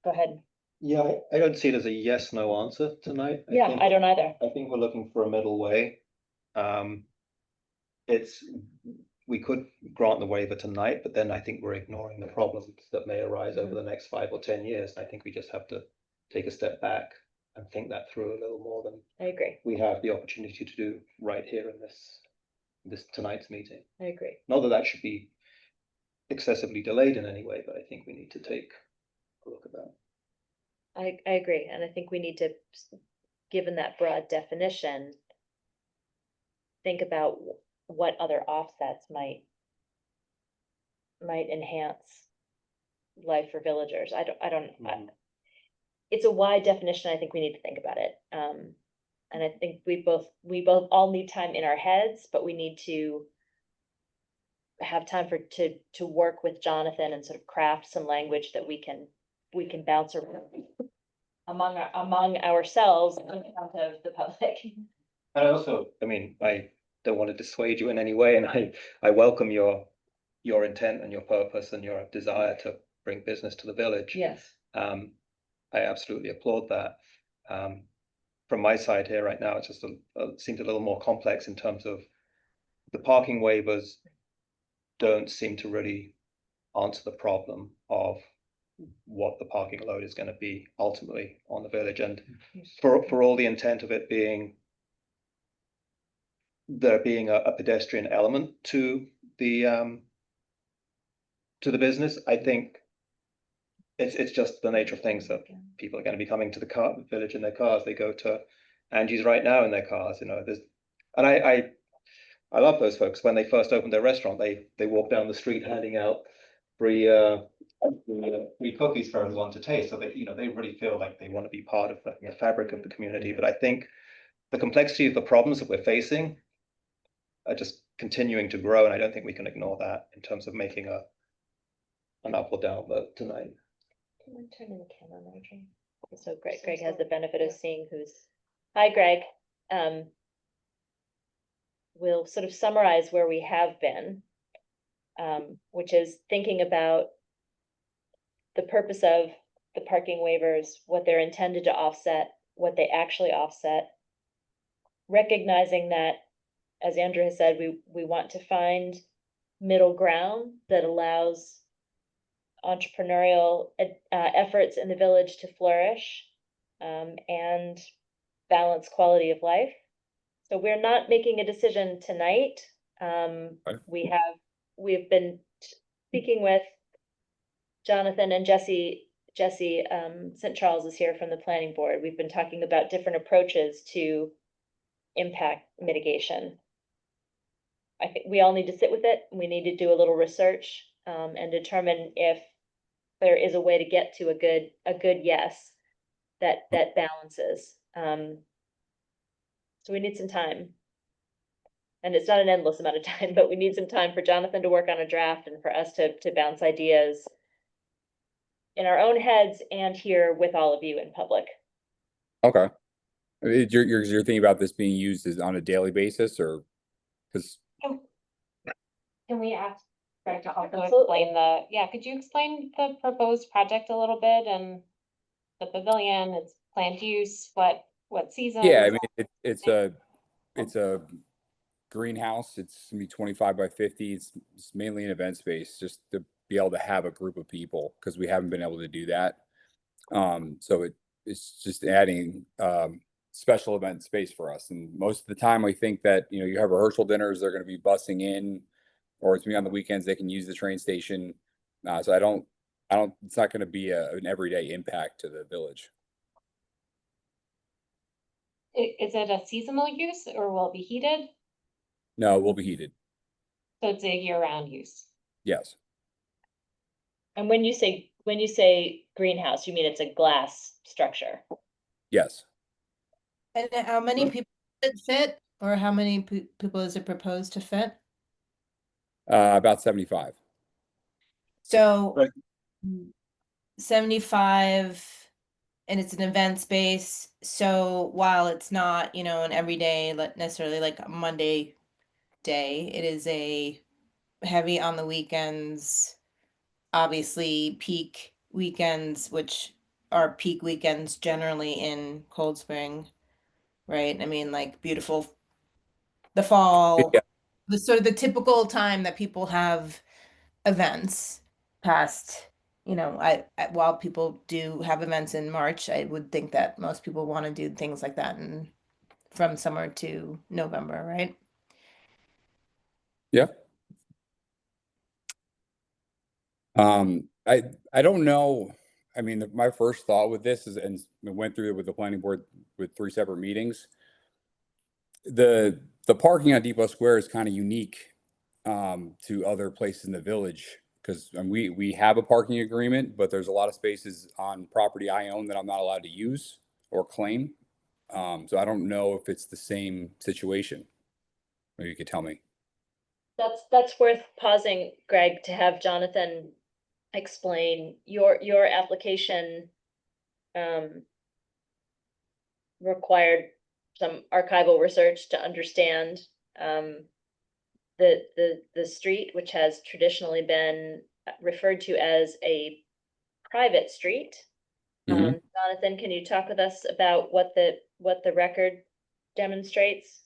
Go ahead. Yeah, I don't see it as a yes, no answer tonight. Yeah, think- I don't either. I think we're looking for a middle way. It's, we could grant the waiver tonight, but then I think we're ignoring the problems that may arise over the next 5 or 10 years. I think we just have to take a step back and think that through a little more than I agree. we have the opportunity to do right here in this tonight's meeting. I agree. Not that that should be excessively delayed in any way, but I think we need to take a look at that. I agree, and I think we need to, given that broad definition, think about what other offsets might enhance life for villagers. It's a wide definition. I think we need to think about it. And I think we both all need time in our heads, but we need to have time to work with Jonathan and sort of craft some language that we can bounce around among ourselves in front of the public. And I also, I mean, I don't want to dissuade you in any way, and I welcome your intent and your purpose and your desire to bring business to the village. Yes. I absolutely applaud that. From my side here right now, it just seems a little more complex in terms of the parking waivers don't seem to really answer the problem of what the parking load is going to be ultimately on the village. And for all the intent of it being there being a pedestrian element to the business, I think it's just the nature of things that people are going to be coming to the village in their cars. They go to Angie's right now in their cars, you know. And I love those folks. When they first opened their restaurant, they walk down the street handing out free cookies for everyone to taste. So they, you know, they really feel like they want to be part of the fabric of the community. But I think the complexity of the problems that we're facing are just continuing to grow, and I don't think we can ignore that in terms of making an up or down vote tonight. Can I turn in the camera, Marjorie? So Greg has the benefit of seeing who's. Hi, Greg. We'll sort of summarize where we have been, which is thinking about the purpose of the parking waivers, what they're intended to offset, what they actually offset, recognizing that, as Andrew has said, we want to find middle ground that allows entrepreneurial efforts in the village to flourish, and balance quality of life. So we're not making a decision tonight. We've been speaking with Jonathan and Jesse. St. Charles is here from the planning board. We've been talking about different approaches to impact mitigation. I think we all need to sit with it. We need to do a little research, and determine if there is a way to get to a good yes that balances. So we need some time. And it's not an endless amount of time, but we need some time for Jonathan to work on a draft and for us to bounce ideas in our own heads and here with all of you in public. Okay. You're thinking about this being used as on a daily basis, or because Can we ask Greg to also Absolutely. explain could you explain the proposed project a little bit and the pavilion, its planned use, what season? yeah, I mean it's a greenhouse. It's gonna be 25 by 50. It's mainly an event space, just to be able to have a group of people, because we haven't been able to do that. So it's just adding special event space for us. And most of the time, we think that, you know, you have rehearsal dinners, they're going to be busing in, or it's me on the weekends, they can use the train station. So I don't, it's not going to be an everyday impact to the village. Is it a seasonal use or will it be heated? No, it will be heated. So it's a year-round use. Yes. And when you say greenhouse, you mean it's a glass structure? Yes. And how many people does it fit, or how many people is it proposed to fit? About 75. So Right. 75, and it's an event space. So while it's not, you know, an everyday, necessarily like a Monday day, it is a heavy on the weekends, obviously peak weekends, which our peak weekends generally in Cold Spring, right? I mean, like beautiful, the fall, Yeah. the sort of the typical time that people have events past, you know, while people do have events in March, I would think that most people want to do things like that from summer to November, right? Yeah. I don't know. I mean, my first thought with this is, and we went through it with the planning board with 3 separate meetings. The parking on Depot Square is kind of unique to other places in the village because we have a parking agreement, but there's a lot of spaces on property I own that I'm not allowed to use or claim. So I don't know if it's the same situation. Maybe you could tell me. That's worth pausing, Greg, to have Jonathan explain your application required some archival research to understand the street, which has traditionally been referred to as a private street. Jonathan, can you talk with us about what the record demonstrates?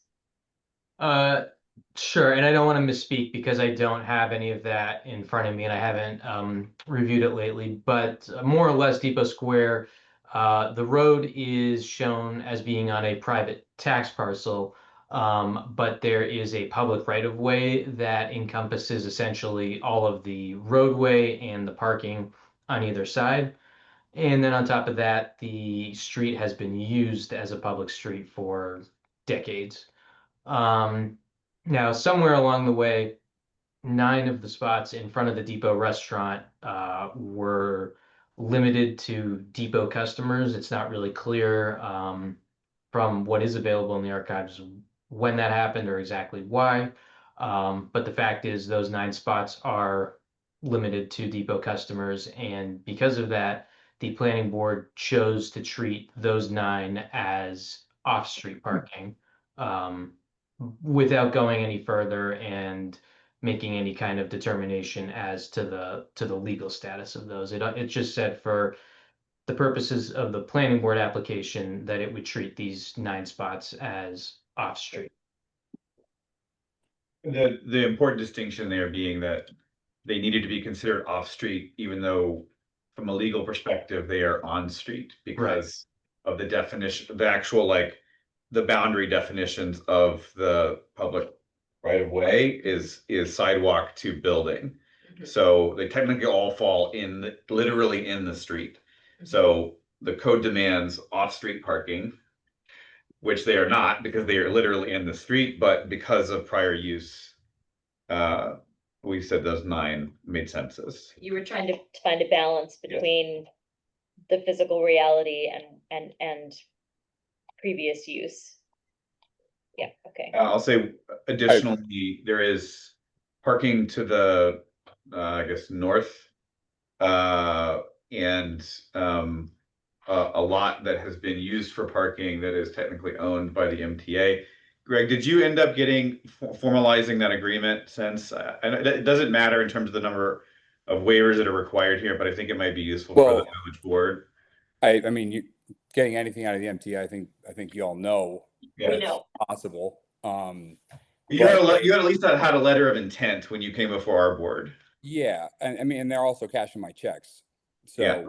Sure, and I don't want to misspeak because I don't have any of that in front of me and I haven't reviewed it lately, but more or less Depot Square, the road is shown as being on a private tax parcel, but there is a public right-of-way that encompasses essentially all of the roadway and the parking on either side. And then on top of that, the street has been used as a public street for decades. Now, somewhere along the way, 9 of the spots in front of the Depot restaurant were limited to Depot customers. It's not really clear from what is available in the archives when that happened or exactly why. But the fact is those 9 spots are limited to Depot customers. And because of that, the planning board chose to treat those 9 as off-street parking without going any further and making any kind of determination as to the legal status of those. It just said for the purposes of the planning board application that it would treat these 9 spots as off-street. The important distinction there being that they needed to be considered off-street, even though from a legal perspective, they are on-street because of the definition, the actual like the boundary definitions of the public right of way is sidewalk to building. So they technically all fall literally in the street. So the code demands off-street parking, which they are not because they are literally in the street, but because of prior use, we said those 9 made senses. You were trying to find a balance between the physical reality and previous use. Yeah, okay. I'll say additionally, there is parking to the, I guess, north, and a lot that has been used for parking that is technically owned by the MTA. Greg, did you end up formalizing that agreement since? And it doesn't matter in terms of the number of waivers that are required here, but I think it might be useful for the village board. I mean, getting anything out of the MTA, I think you all know that's possible. You at least had a letter of intent when you came before our board. Yeah, and I mean, and they're also cashing my checks. So, yeah.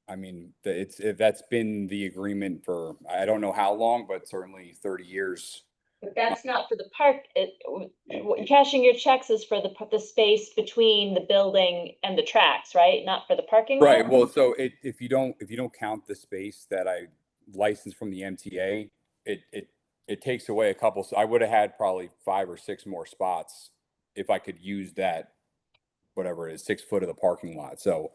I mean, that's been the agreement for I don't know how long, but certainly 30 years. But that's not for the park. Cashing your checks is for the space between the building and the tracks, right? Not for the parking lot? Right. Well, so if you don't count the space that I licensed from the MTA, it takes away a couple. So I would have had probably 5 or 6 more spots if I could use that, whatever it is, 6 foot of the parking lot. So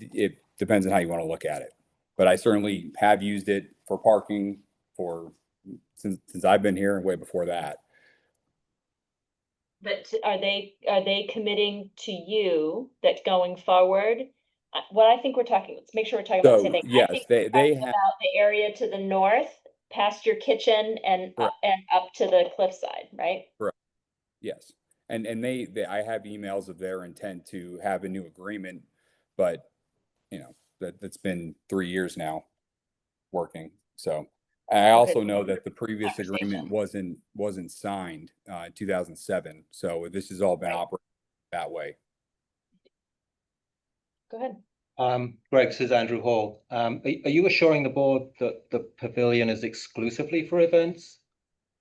it depends on how you want to look at it. But I certainly have used it for parking since I've been here and way before that. But are they committing to you that going forward? What I think let's make sure we're talking about the same thing. Yes, they have about the area to the north, past your kitchen and up to the cliffside, right? Correct. Yes. And I have emails of their intent to have a new agreement, but That's been 3 years now working. So I also know that the previous agreement wasn't signed in 2007. So this has all been operating that way. Go ahead. Greg, this is Andrew Hall. Are you assuring the board that the pavilion is exclusively for events?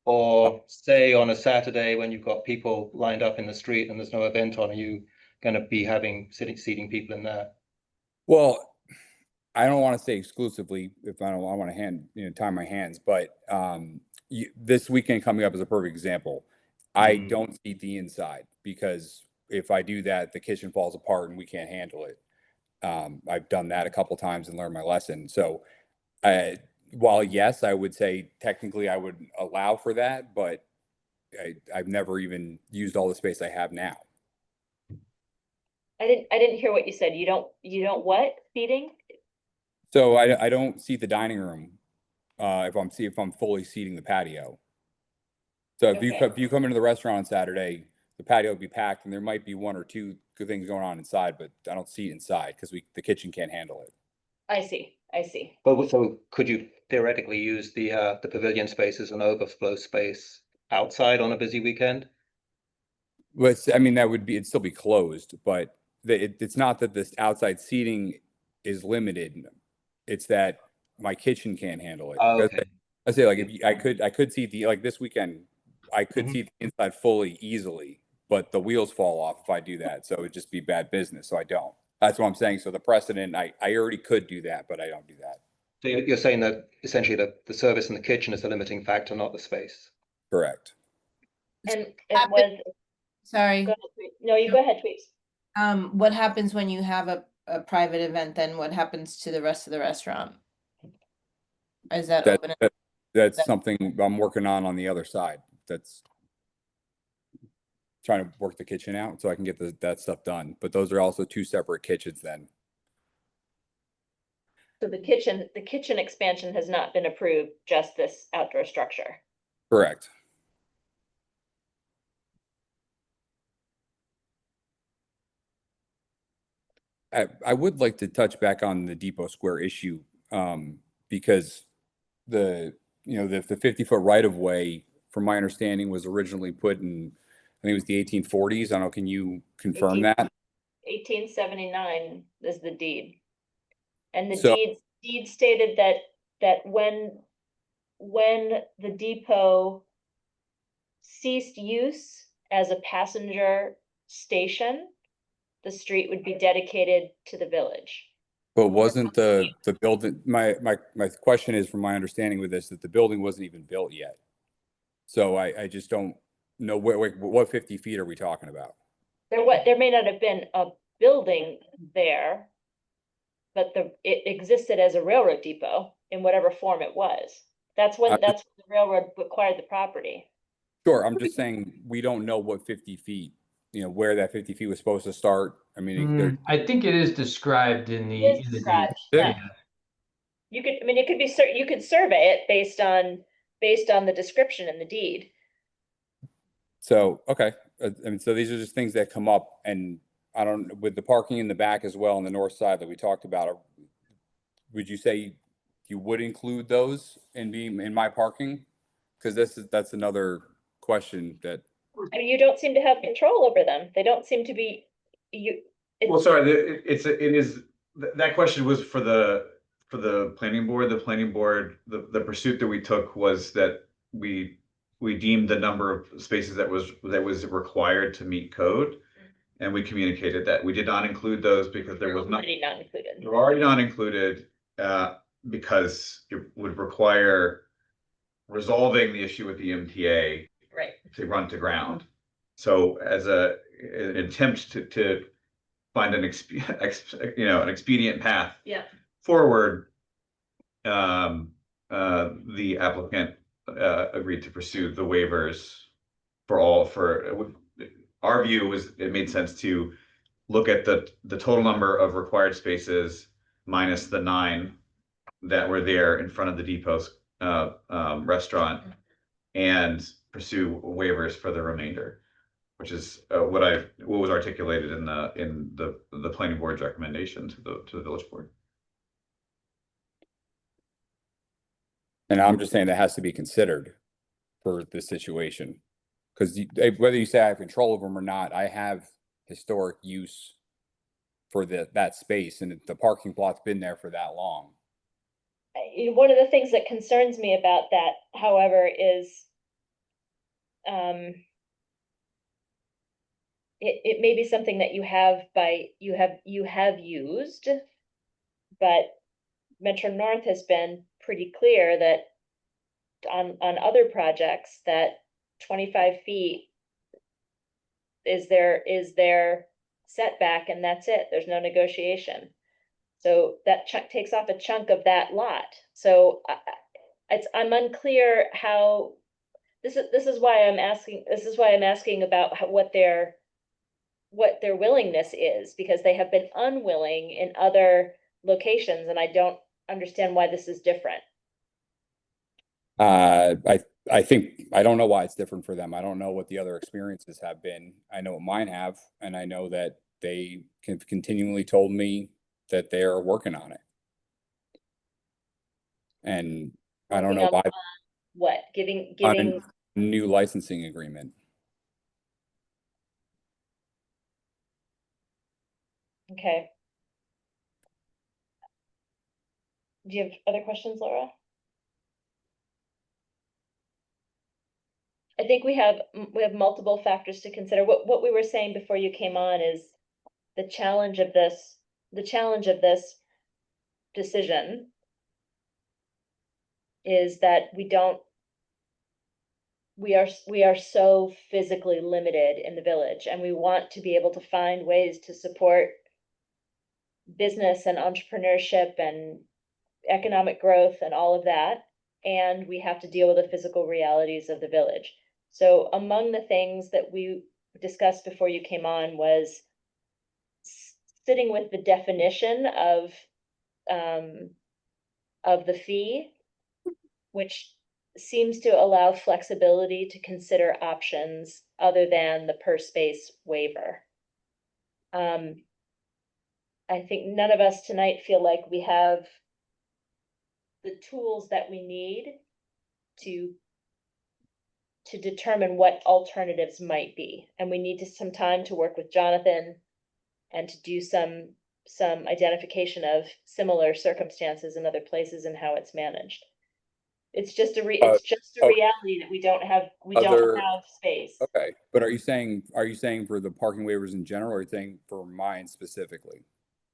Or say on a Saturday when you've got people lined up in the street and there's no event on, are you going to be seating people in there? Well, I don't want to say exclusively if I want to tie my hands, but this weekend coming up is a perfect example. I don't seat the inside because if I do that, the kitchen falls apart and we can't handle it. I've done that a couple times and learned my lesson. So while yes, I would say technically I would allow for that, but I've never even used all the space I have now. I didn't hear what you said. You don't what? Seating? So I don't seat the dining room if I'm fully seating the patio. So if you come into the restaurant on Saturday, the patio will be packed and there might be one or two good things going on inside, but I don't seat inside because the kitchen can't handle it. I see. But so could you theoretically use the pavilion space as an overflow space outside on a busy weekend? But I mean, it'd still be closed, but it's not that this outside seating is limited. It's that my kitchen can't handle it. Oh, okay. I say, like, if I could see this weekend, I could see the inside fully easily, but the wheels fall off if I do that. So it'd just be bad business. So I don't. That's what I'm saying. So the precedent, I already could do that, but I don't do that. So you're saying that essentially the service in the kitchen is the limiting factor, not the space. Correct. And was Sorry. go ahead, no, you go ahead, please. What happens when you have a private event? Then what happens to the rest of the restaurant? Is that open? That's something I'm working on the other side. That's trying to work the kitchen out so I can get that stuff done. But those are also two separate kitchens then. So the kitchen expansion has not been approved, just this outdoor structure. Correct. I would like to touch back on the Depot Square issue because the 50-foot right of way, from my understanding, was originally put in, I think it was the 1840s. I don't know. Can you confirm that? 1879 is the deed. And the So- deed stated that when the depot ceased use as a passenger station, the street would be dedicated to the village. But wasn't the building, my question is, from my understanding with this, that the building wasn't even built yet. So I just don't know what 50 feet are we talking about? There may not have been a building there, but it existed as a railroad depot in whatever form it was. That's when the railroad acquired the property. Sure, I'm just saying we don't know what 50 feet, where that 50 feet was supposed to start. I mean, I think it is described in the It is described, yeah. You could survey it based on the description in the deed. So, okay. I mean, so these are just things that come up, and I don't, with the parking in the back as well on the north side that we talked about, would you say you would include those in my parking? Because that's another question that. I mean, you don't seem to have control over them. They don't seem to be, Well, sorry, it is, that question was for the planning board. The planning board, the pursuit that we took was that we deemed the number of spaces that was required to meet code. And we communicated that we did not include those because there was not included. They're already not included because it would require resolving the issue with the MTA to run to ground. So as an attempt to find an expedient path forward, the applicant agreed to pursue the waivers our view was it made sense to look at the total number of required spaces minus the 9 that were there in front of the depot's restaurant and pursue waivers for the remainder, which is what was articulated in the planning board's recommendation to the village board. And I'm just saying that has to be considered for this situation. Because whether you say I have control over them or not, I have historic use for that space, and the parking lot's been there for that long. One of the things that concerns me about that, however, is it may be something that you have used, but Metro North has been pretty clear that on other projects that 25 feet is their setback, and that's it. There's no negotiation. So that takes off a chunk of that lot. So I'm unclear how this is why I'm asking about what their willingness is, because they have been unwilling in other locations, and I don't understand why this is different. I think I don't know why it's different for them. I don't know what the other experiences have been. I know what mine have, and I know that they continually told me that they are working on it. And I don't know why. What giving a new licensing agreement. Okay. Do you have other questions, Laura? I think we have multiple factors to consider. What we were saying before you came on is the challenge of this decision is that we are so physically limited in the village, and we want to be able to find ways to support business and entrepreneurship and economic growth and all of that. And we have to deal with the physical realities of the village. So among the things that we discussed before you came on was sitting with the definition of the fee, which seems to allow flexibility to consider options other than the per space waiver. I think none of us tonight feel like we have the tools that we need to determine what alternatives might be. And we need some time to work with Jonathan and to do some identification of similar circumstances in other places and how it's managed. It's just a reality that we don't have space. Okay, but are you saying for the parking waivers in general, or are you saying for mine specifically?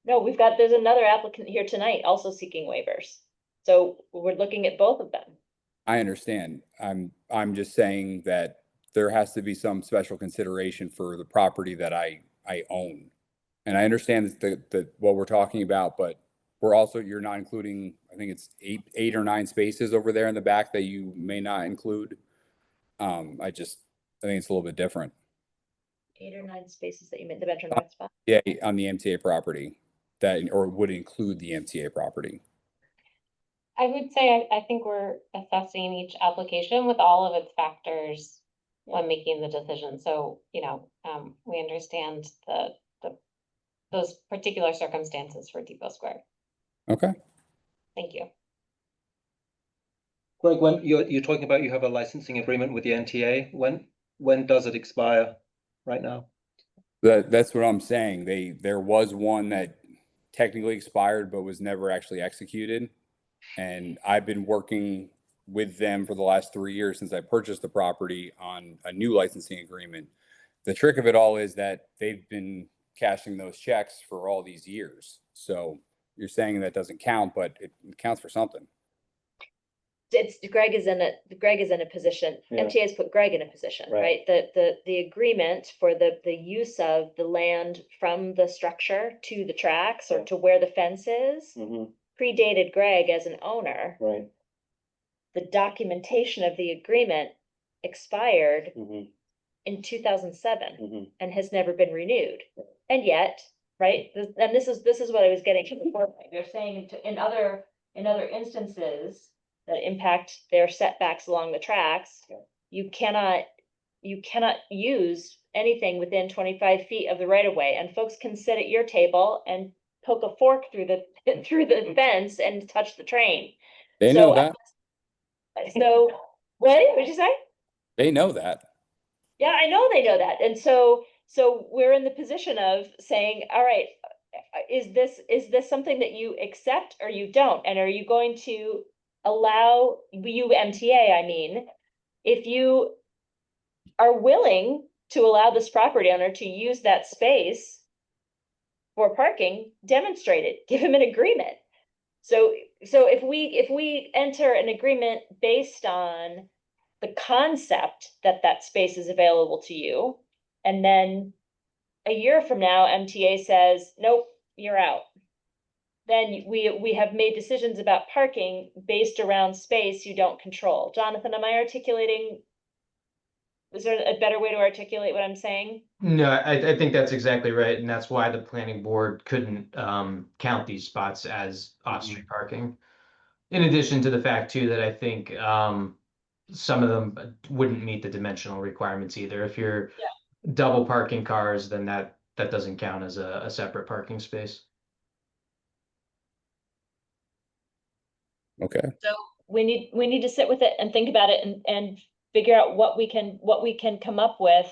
No, there's another applicant here tonight also seeking waivers. So we're looking at both of them. I understand. I'm just saying that there has to be some special consideration for the property that I own. And I understand that what we're talking about, but you're not including, I think it's eight or nine spaces over there in the back that you may not include. I think it's a little bit different. 8 or 9 spaces that you meant the Metro North spot? Yeah, on the MTA property or would include the MTA property. I would say I think we're assessing each application with all of its factors when making the decision. So, we understand those particular circumstances for Depot Square. Okay. Thank you. Greg, when you're talking about you have a licensing agreement with the MTA, when does it expire right now? That's what I'm saying. There was one that technically expired but was never actually executed. And I've been working with them for the last 3 years since I purchased the property on a new licensing agreement. The trick of it all is that they've been cashing those checks for all these years. So you're saying that doesn't count, but it counts for something. Greg is in a position. Yeah. MTA has put Greg in a position, right? The agreement for the use of the land from the structure to the tracks or to where the fence is predated Greg as an owner. Right. The documentation of the agreement expired in 2007 and has never been renewed. And yet, right, and this is what I was getting to before. They're saying in other instances that impact their setbacks along the tracks, you cannot use anything within 25 feet of the right of way, and folks can sit at your table and poke a fork through the fence and touch the train. They know that. So, what did you say? They know that. Yeah, I know they know that. And so we're in the position of saying, all right, is this something that you accept or you don't? And are you going to allow you MTA, I mean, if you are willing to allow this property owner to use that space for parking, demonstrate it, give him an agreement. So if we enter an agreement based on the concept that that space is available to you, and then a year from now, MTA says, nope, you're out. Then we have made decisions about parking based around space you don't control. Jonathan, am I articulating? Is there a better way to articulate what I'm saying? No, I think that's exactly right, and that's why the planning board couldn't count these spots as off-street parking. In addition to the fact too that I think some of them wouldn't meet the dimensional requirements either. If you're double parking cars, then that doesn't count as a separate parking space. Okay. So we need to sit with it and think about it and figure out what we can come up with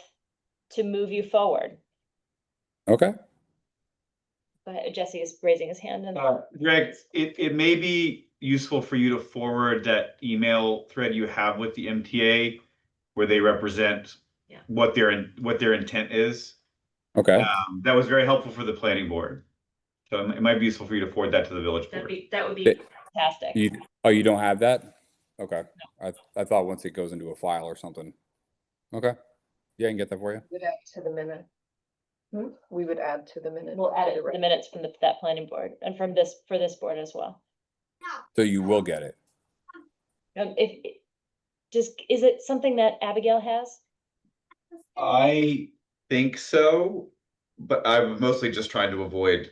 to move you forward. Okay. But Jesse is raising his hand. And Greg, it may be useful for you to forward that email thread you have with the MTA where they represent what their intent is. Okay. That was very helpful for the planning board. So it might be useful for you to forward that to the village board. that would be fantastic. You don't have that? Okay. I thought once it goes into a file or something. Okay. Yeah, I can get that for you. Would add to the minute. We would add to the minute. We'll add it to the minutes from that planning board and for this board as well. So you will get it. Is it something that Abigail has? I think so, but I'm mostly just trying to avoid.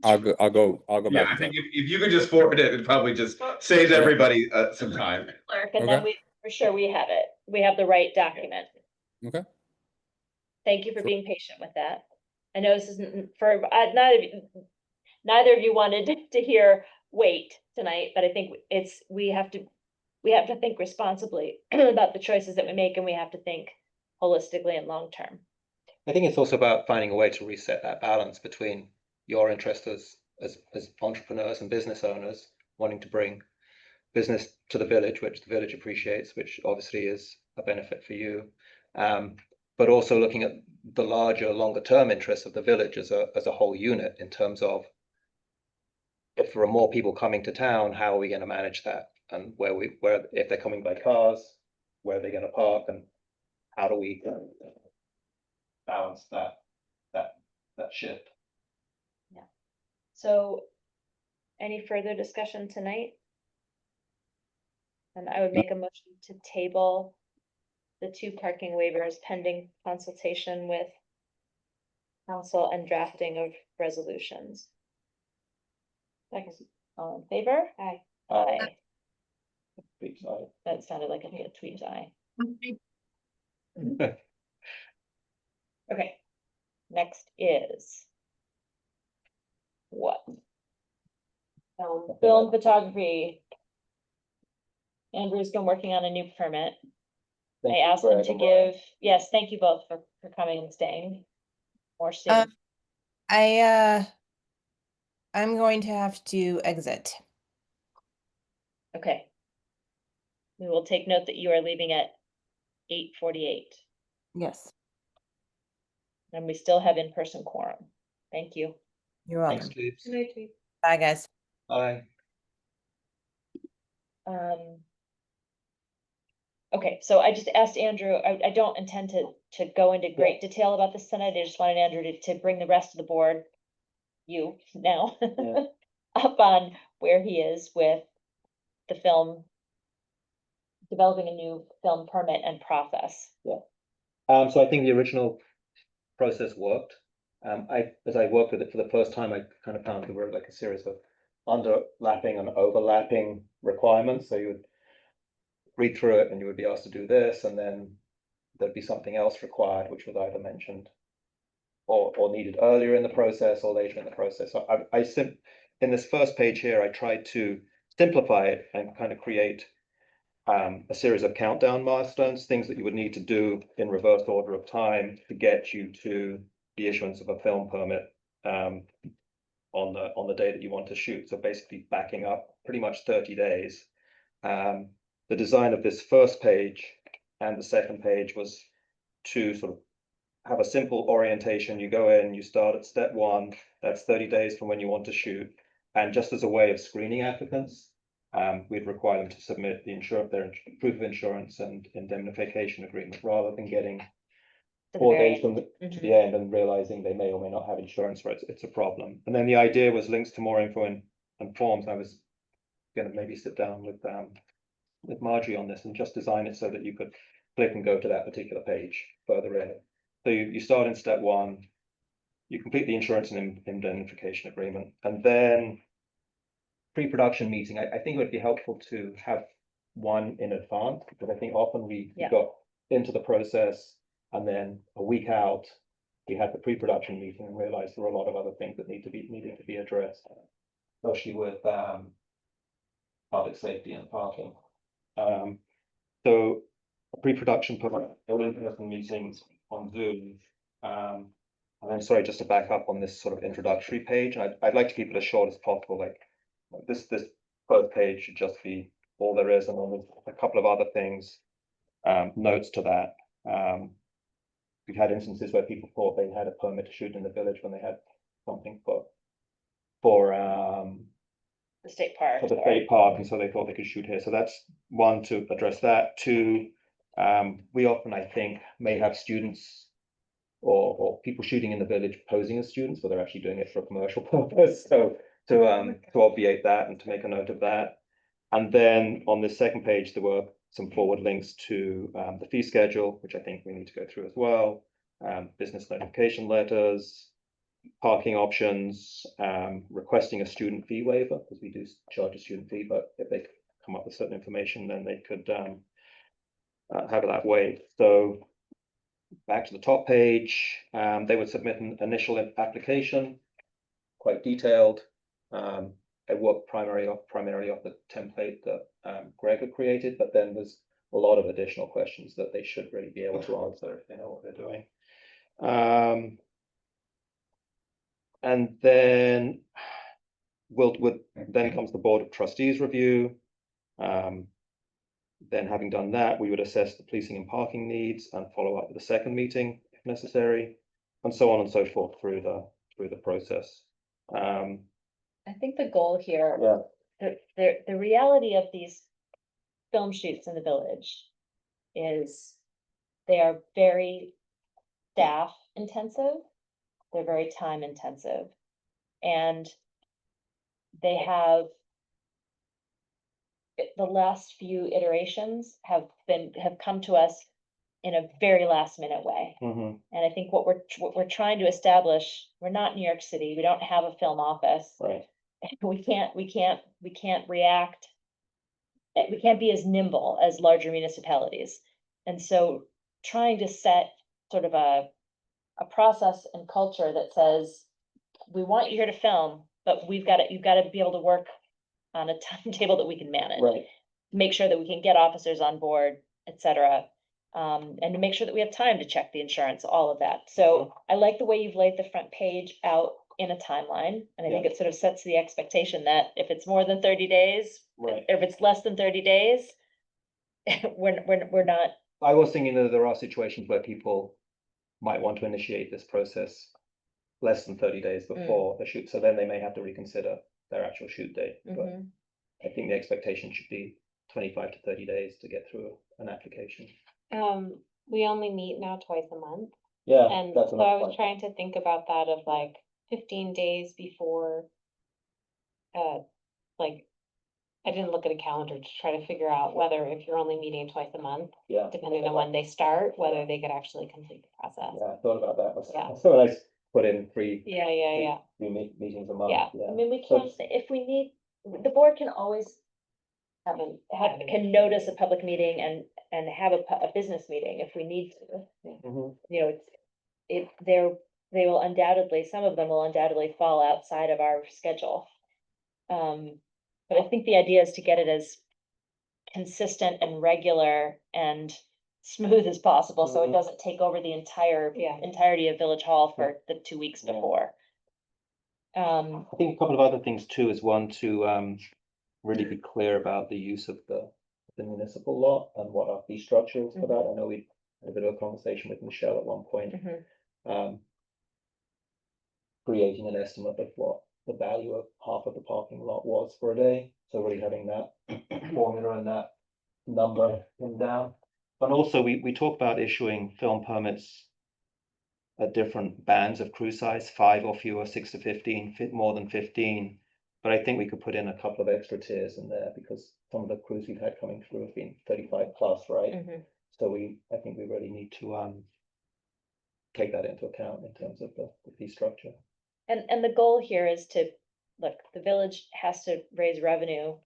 I'll go Yeah, back. I think if you could just forward it, it probably just saves everybody some time. Clerk, and then for sure we have it. We have the right document. Okay. Thank you for being patient with that. I know this isn't for neither of you wanted to hear wait tonight, but I think we have to think responsibly about the choices that we make, and we have to think holistically and long term. I think it's also about finding a way to reset that balance between your interest as entrepreneurs and business owners wanting to bring business to the village, which the village appreciates, which obviously is a benefit for you. But also looking at the larger, longer term interests of the village as a whole unit in terms of if there are more people coming to town, how are we going to manage that? And where if they're coming by cars, where are they going to park, and how do we balance that shift? Yeah. So any further discussion tonight? And I would make a motion to table the 2 parking waivers pending consultation with council and drafting of resolutions. All in favor? Aye. Aye. That sounded like a tweet aye. Okay. Next is what? Film photography. Andrew's been working on a new permit. I asked him to give, yes, thank you both for coming and staying. More soon. I'm going to have to exit. Okay. We will take note that you are leaving at 8:48, Yes. and we still have in-person quorum. Thank you. You're welcome. Thanks, Leaves. Bye, guys. Bye. Okay, so I just asked Andrew, I don't intend to go into great detail about this tonight. I just wanted Andrew to bring the rest of the board, you now, up on where he is with the film, developing a new film permit and process. So I think the original process worked. As I worked with it for the first time, I kind of found there were like a series of underlapping and overlapping requirements. So you would read through it and you would be asked to do this, and then there'd be something else required, which was either mentioned or needed earlier in the process or later in the process. So in this first page here, I tried to simplify it and kind of create a series of countdown milestones, things that you would need to do in reverse order of time to get you to the issuance of a film permit on the day that you want to shoot. So basically backing up pretty much 30 days. The design of this first page and the second page was to sort of have a simple orientation. You go in, you start at step 1, that's 30 days from when you want to shoot. And just as a way of screening applicants, we'd require them to submit their proof of insurance and indemnification agreement, rather than getting 4 days from to the end and realizing they may or may not have insurance for it. It's a problem. And then the idea was links to more info and forms. I was going to maybe sit down with Marjorie on this and just design it so that you could click and go to that particular page further in. So you start in step 1, you complete the insurance and indemnification agreement, and then pre-production meeting. I think it would be helpful to have one in advance, because I think often we got into the process and then a week out, we had the pre-production meeting and realized there were a lot of other things that needed to be addressed, especially with public safety and parking. So a pre-production in-person meetings on Zoom. And then, sorry, just to back up on this sort of introductory page, I'd like to keep it as short as possible. Like this first page should just be all there is, and then there's a couple of other things, notes to that. We've had instances where people thought they had a permit to shoot in the village when they had something for the state park. For the state park, and so they thought they could shoot here. So that's one, to address that. Two, we often, I think, may have students or people shooting in the village posing as students, but they're actually doing it for a commercial purpose. So to obviate that and to make a note of that. And then on this second page, there were some forward links to the fee schedule, which I think we need to go through as well. Business notification letters, parking options, requesting a student fee waiver, because we do charge a student fee, but if they come up with certain information, then they could have it that way. So back to the top page, they would submit an initial application, quite detailed. I work primarily off the template that Greg had created, but then there's a lot of additional questions that they should really be able to answer if they know what they're doing. And then then comes the Board of Trustees review. Then having done that, we would assess the policing and parking needs and follow up with a second meeting if necessary, and so on and so forth through the process. I think the goal here, the reality of these film shoots in the village is they are very staff intensive, they're very time intensive, and they have the last few iterations have come to us in a very last minute way. And I think what we're trying to establish, we're not New York City, we don't have a film office. Right. We can't react. We can't be as nimble as larger municipalities. And so trying to set sort of a process and culture that says, we want you here to film, but you've got to be able to work on a timetable that we can manage. Right. Make sure that we can get officers on board, et cetera. And to make sure that we have time to check the insurance, all of that. So I like the way you've laid the front page out in a timeline. And I think it sort of sets the expectation that if it's more than 30 days, Right. if it's less than 30 days, we're not. I was thinking that there are situations where people might want to initiate this process less than 30 days before the shoot. So then they may have to reconsider their actual shoot date. But I think the expectation should be 25 to 30 days to get through an application. We only meet now twice a month. Yeah. And so I was trying to think about that of like 15 days before, like, I didn't look at a calendar to try to figure out whether if you're only meeting twice a month, depending on when they start, whether they could actually complete the process. Yeah, I thought about that. So I put in three meetings a month. Yeah, I mean, we can't say, if we need, the board can always can notice a public meeting and have a business meeting if we need to. You know, they will undoubtedly, some of them will undoubtedly fall outside of our schedule. But I think the idea is to get it as consistent and regular and smooth as possible, so it Mhm. doesn't take over the entirety of Village Hall for the 2 weeks Yeah. before. I think a couple of other things too is one to really be clear about the use of the municipal lot and what our fee structure is for that. I know we had a bit of a conversation with Michelle at one point. Mhm. Creating an estimate of what the value of half of the parking lot was for a day. So really having that formula and that number pinned down. But also we talk about issuing film permits at different bands of crew size, 5 or fewer, 6 to 15, fit more than 15. But I think we could put in a couple of extra tiers in there because some of the crews we've had coming through have been 35 plus, right? Mhm. So I think we really need to take that into account in terms of the fee structure. And the goal here is to, look, the village has to raise revenue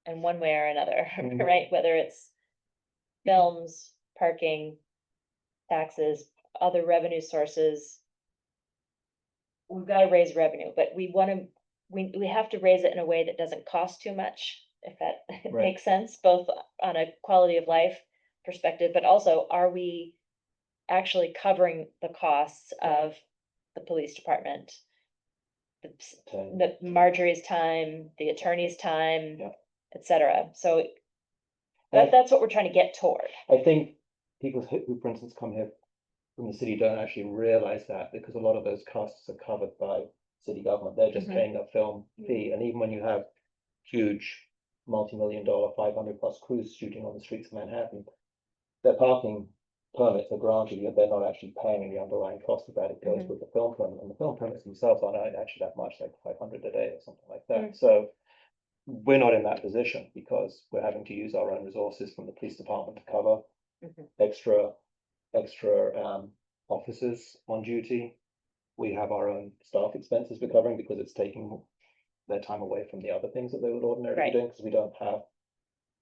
in one way or another, Mhm. right? Whether it's films, parking, taxes, other revenue sources. We've got to raise revenue, but we have to raise it in a way that doesn't cost too much, if that Right. makes sense, both on a quality of life perspective, but also, are we actually covering the costs of the police department? The Marjorie's time, the attorney's time, Yeah. et cetera. So And that's what we're trying to get toward. I think people who, for instance, come here from the city don't actually realize that because a lot of those costs are covered by city government. They're just Mhm. paying a film fee. And even when you have huge multi-million-dollar 500 plus crews shooting on the streets of Manhattan, their parking permits are granted, yet they're not actually paying the underlying cost of that. It goes Mhm. with the film permit, and the film permits themselves aren't actually that much, like 500 a day or something like that. Mm. So we're not in that position because we're having to use our own resources from the police department to cover Mhm. extra officers on duty. We have our own staff expenses we're covering because it's taking their time away from the other things that they would ordinarily Right. be doing, because we don't have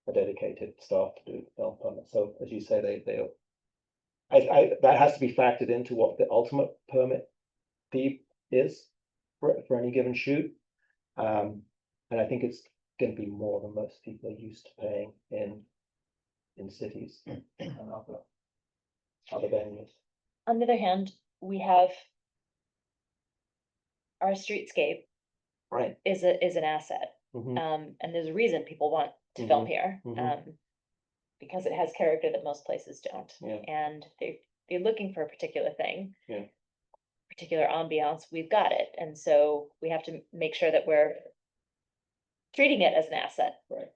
a dedicated staff to do film permits. So as you say, that has to be factored into what the ultimate permit fee is for any given shoot. And I think it's going to be more than most people are used to paying in cities and other venues. On the other hand, we have our streetscape Right. is an asset. Mhm. And there's a reason people want to film Mhm. here. Mhm. Because it has character that most places don't. Yeah. And they're looking for a particular thing. Yeah. Particular ambiance, we've got it. And so we have to make sure that we're treating it as an asset. Right.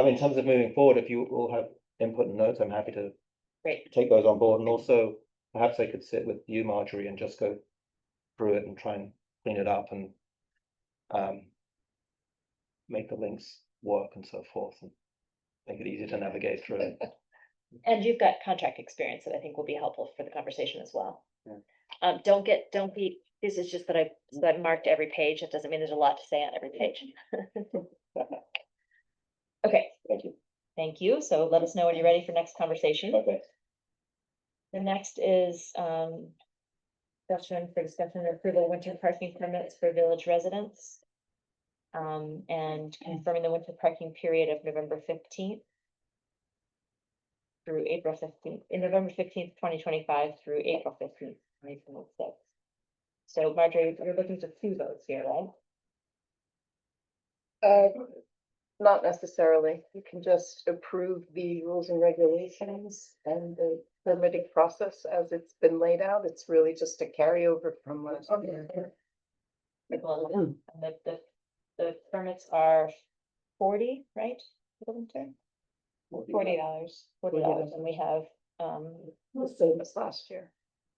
In terms of moving forward, if you all have input and notes, I'm happy to Great. take those on board. And also, perhaps I could sit with you, Marjorie, and just go through it and try and clean it up and make the links work and so forth, and make it easier to navigate through it. And you've got contract experience that I think will be helpful for the conversation as well. Yeah. Don't be, this is just that I've marked every page. It doesn't mean there's a lot to say on every page. Okay. Thank you. Thank you. So let us know when you're ready for next conversation. Okay. The next is discussion and approval winter parking permits for village residents. And confirming the winter parking period of November 15th through April 15th, in November 15th, 2025 through April 15th, 2026. So Marjorie, you're looking for 2 votes here, right? Not necessarily. You can just approve the rules and regulations and the permitting process as it's been laid out. It's really just a carryover from last year. Well, and the permits are 40, right? For the winter? $40, and we have, The same as last year.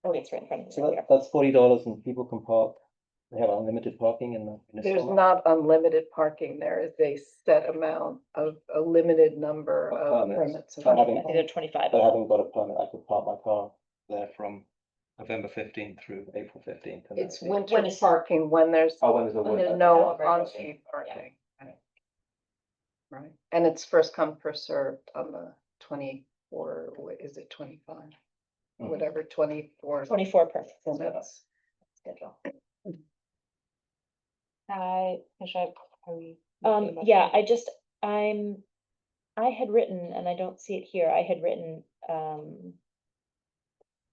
oh, it's right in front of So me. that's $40 and people can park. They have unlimited parking in the There's municipal lot? not unlimited parking. There is a set amount of a limited number Of of permits. permits. So having- I think they're 25. But I haven't got a permit. I could park my car there from November 15th through April 15th. and It's that's it. winter parking when there's Oh, when there's a when there's winter. no Okay. on-street parking. Right, and it's first come, first served on the 24, what is it, 25? Mhm. Whatever, 24. 24 permits. permits. Schedule. Michelle, are we? Yeah, I'm I had written, and I don't see it here, I had written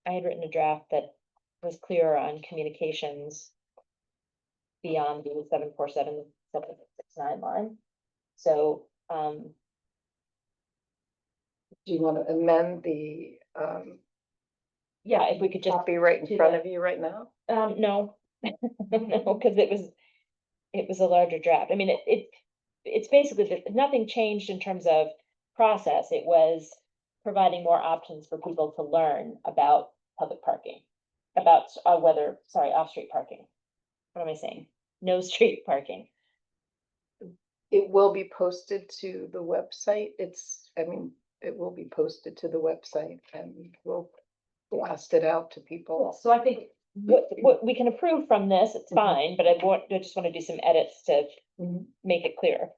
a draft that was clearer on communications beyond the 747-7669 line. So, Do you want to amend the yeah, if we could just, copy right in do front that. of you right now? no. No, because it was a larger draft. I mean, it's basically that nothing changed in terms of process. It was providing more options for people to learn about public parking, about off-street parking. What am I saying? No street parking. It will be posted to the website. It will be posted to the website and we'll blast it out to people. So I think what we can approve from this, it's Mhm. fine, but I just want to do some edits to Mhm. make it clear.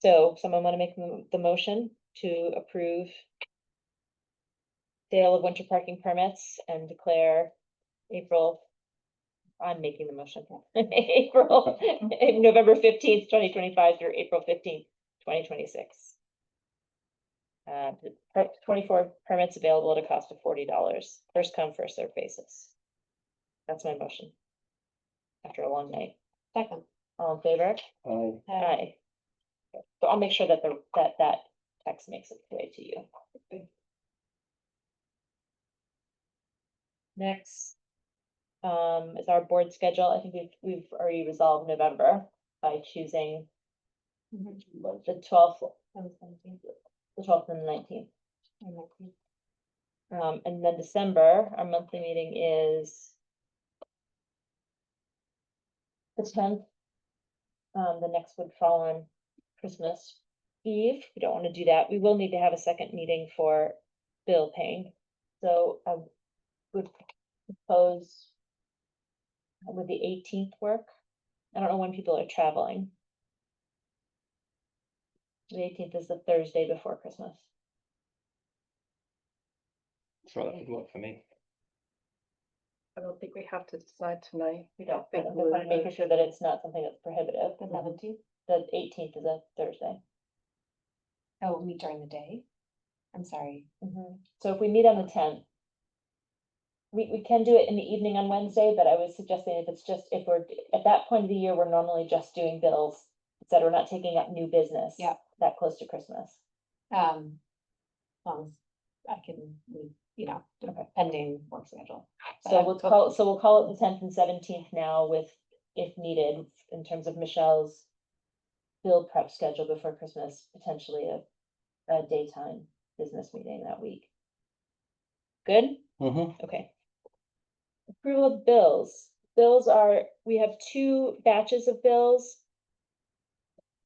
So someone want to make the motion to approve sale of winter parking permits and declare April, I'm making the motion. April, November 15th, 2025 through April 15th, 2026. 24 permits available at a cost of $40. First come, first served basis. That's my motion. After a long night. Second. All in favor? Aye. So I'll make sure that that text makes its way to you. Next, is our board schedule. I think we've already resolved November by choosing the 12th, the 12th and the 19th. And then December, our monthly meeting is the 10th. The next would fall on Christmas Eve. We don't want to do that. We will need to have a second meeting for bill paying. So I would propose, would the 18th work? I don't know when people are traveling. The 18th is the Thursday before Christmas. So that would work for me. I don't think we have to decide tonight. We don't, think but we're- I'm making sure that it's not something that's prohibitive. The 17th? The 18th is a Thursday. Oh, meet during the day? I'm sorry. So if we meet on the 10th, we can do it in the evening on Wednesday, but I was suggesting if we're, at that point of the year, we're normally just doing bills, etc. We're not taking up new business. Yep. That close to Christmas. As long as I can, Okay. pending work schedule. So we'll call it the 10th and 17th now with, if needed, in terms of Michelle's bill prep schedule before Christmas, potentially a daytime business meeting that week. Good? Okay. Approval of bills. Bills we have 2 batches of bills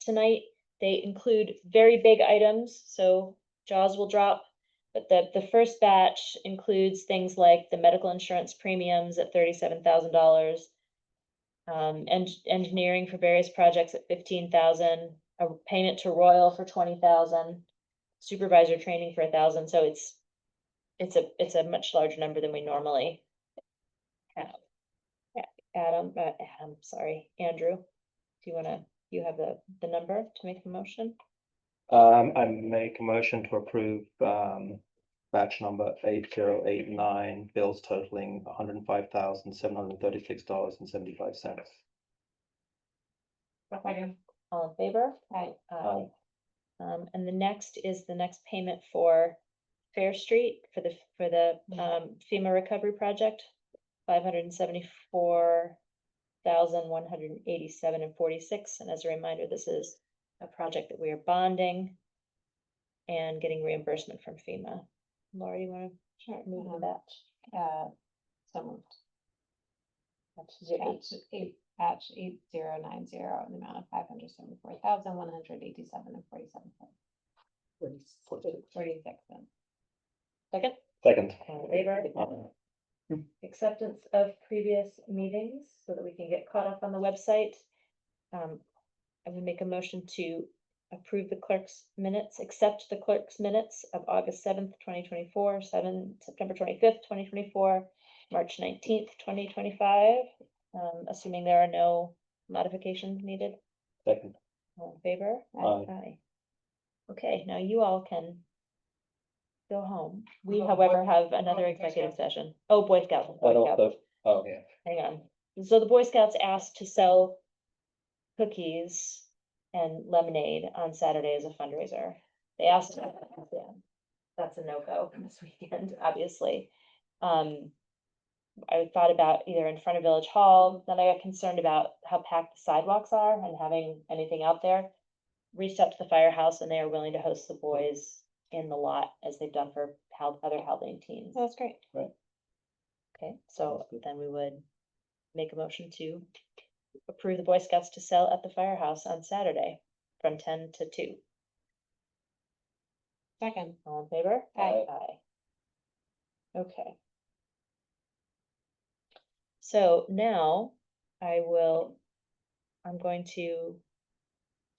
tonight. They include very big items, so jaws will drop. But the first batch includes things like the medical insurance premiums at $37,000. Engineering for various projects at $15,000, a payment to Royal for $20,000, supervisor training for $1,000. So it's a much larger number than we normally have. Andrew, you have the number to make the motion? I make a motion to approve batch number 8089, bills totaling $105,736.75. All in favor? Aye. Aye. And the next is the next payment for Fair Street for the FEMA recovery project, $574,187.46. And as a reminder, this is a project that we are bonding and getting reimbursement from FEMA. Laura, you want to move the batch? So moved. Batch 8090 in the amount of $574,187.47. Second? Second. All in favor? Acceptance of previous meetings so that we can get caught up on the website. I would make a motion to approve the clerk's minutes, accept the clerk's minutes of August 7th, 2024, September 25th, 2024, March 19th, 2025, assuming there are no modifications needed. Second. All in favor? Aye. Aye. Okay, now you all can go home. We, however, have another executive session. Oh, Boy Scouts. Boy And Scouts. also, oh, yeah. Hang on. So the Boy Scouts asked to sell cookies and lemonade on Saturday as a fundraiser. They asked, yeah, that's a no-go this weekend, obviously. I thought about either in front of Village Hall, then I got concerned about how packed the sidewalks are and having anything out there. Reached out to the firehouse and they are willing to host the boys in the lot as they've done for other Haldane teams. That's great. Okay, so Sounds good. then we would make a motion to approve the Boy Scouts to sell at the firehouse on Saturday from 10 to 2. Second. All in favor? Aye. Okay. So now I'm going to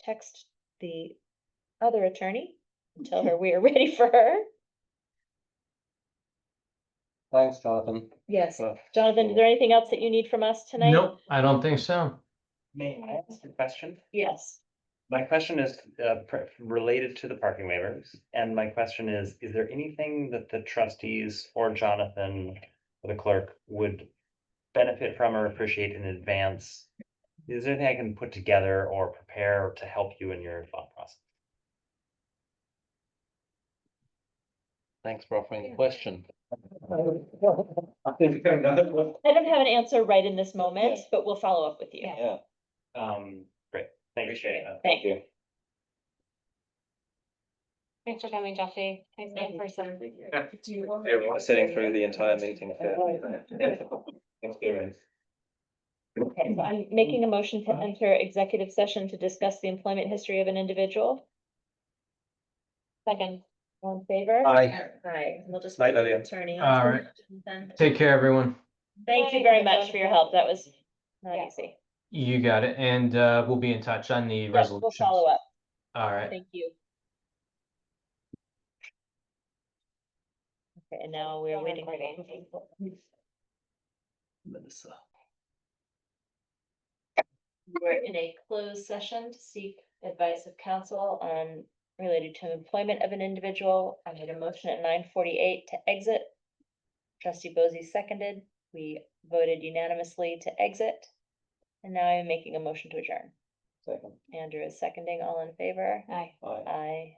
text the other attorney and tell her we are ready for her. Thanks, Jonathan. Yes. Well, Jonathan, is there anything else that you need from us tonight? Nope, I don't think so. May I ask a question? Yes. My question is related to the parking waivers, and my question is there anything that the trustees or Jonathan or the clerk would benefit from or appreciate in advance? Is there anything I can put together or prepare to help you in your thought process? Thanks for offering the question. I don't have an answer right in this moment, Yeah. but we'll follow up with you. Yeah. Yeah, Great, thank you. Thank you. Thanks for coming, Jeffy. Thanks in person. sitting through the entire meeting. Experience. Okay, so I'm making a motion to enter executive session to discuss the employment history of an individual. Second. All in favor? Aye. Aye. And we'll just. Night, put the Lillian. Attorney All on. right. Then. Take care, everyone. Thank you very much for your help. That was not Yeah. easy. You got it. And we'll be in touch on the Yep, resolutions. we'll follow up. All right. Thank you. Okay, and now we're Still waiting. recording. Melissa. We're in a closed session to seek advice of counsel on related to employment of an individual. I made a motion at 9:48 to exit. Trustee Bozie seconded. We voted unanimously to exit. And now I'm making a motion to adjourn. Second. Andrew is seconding. All in favor? Aye. Aye. Aye.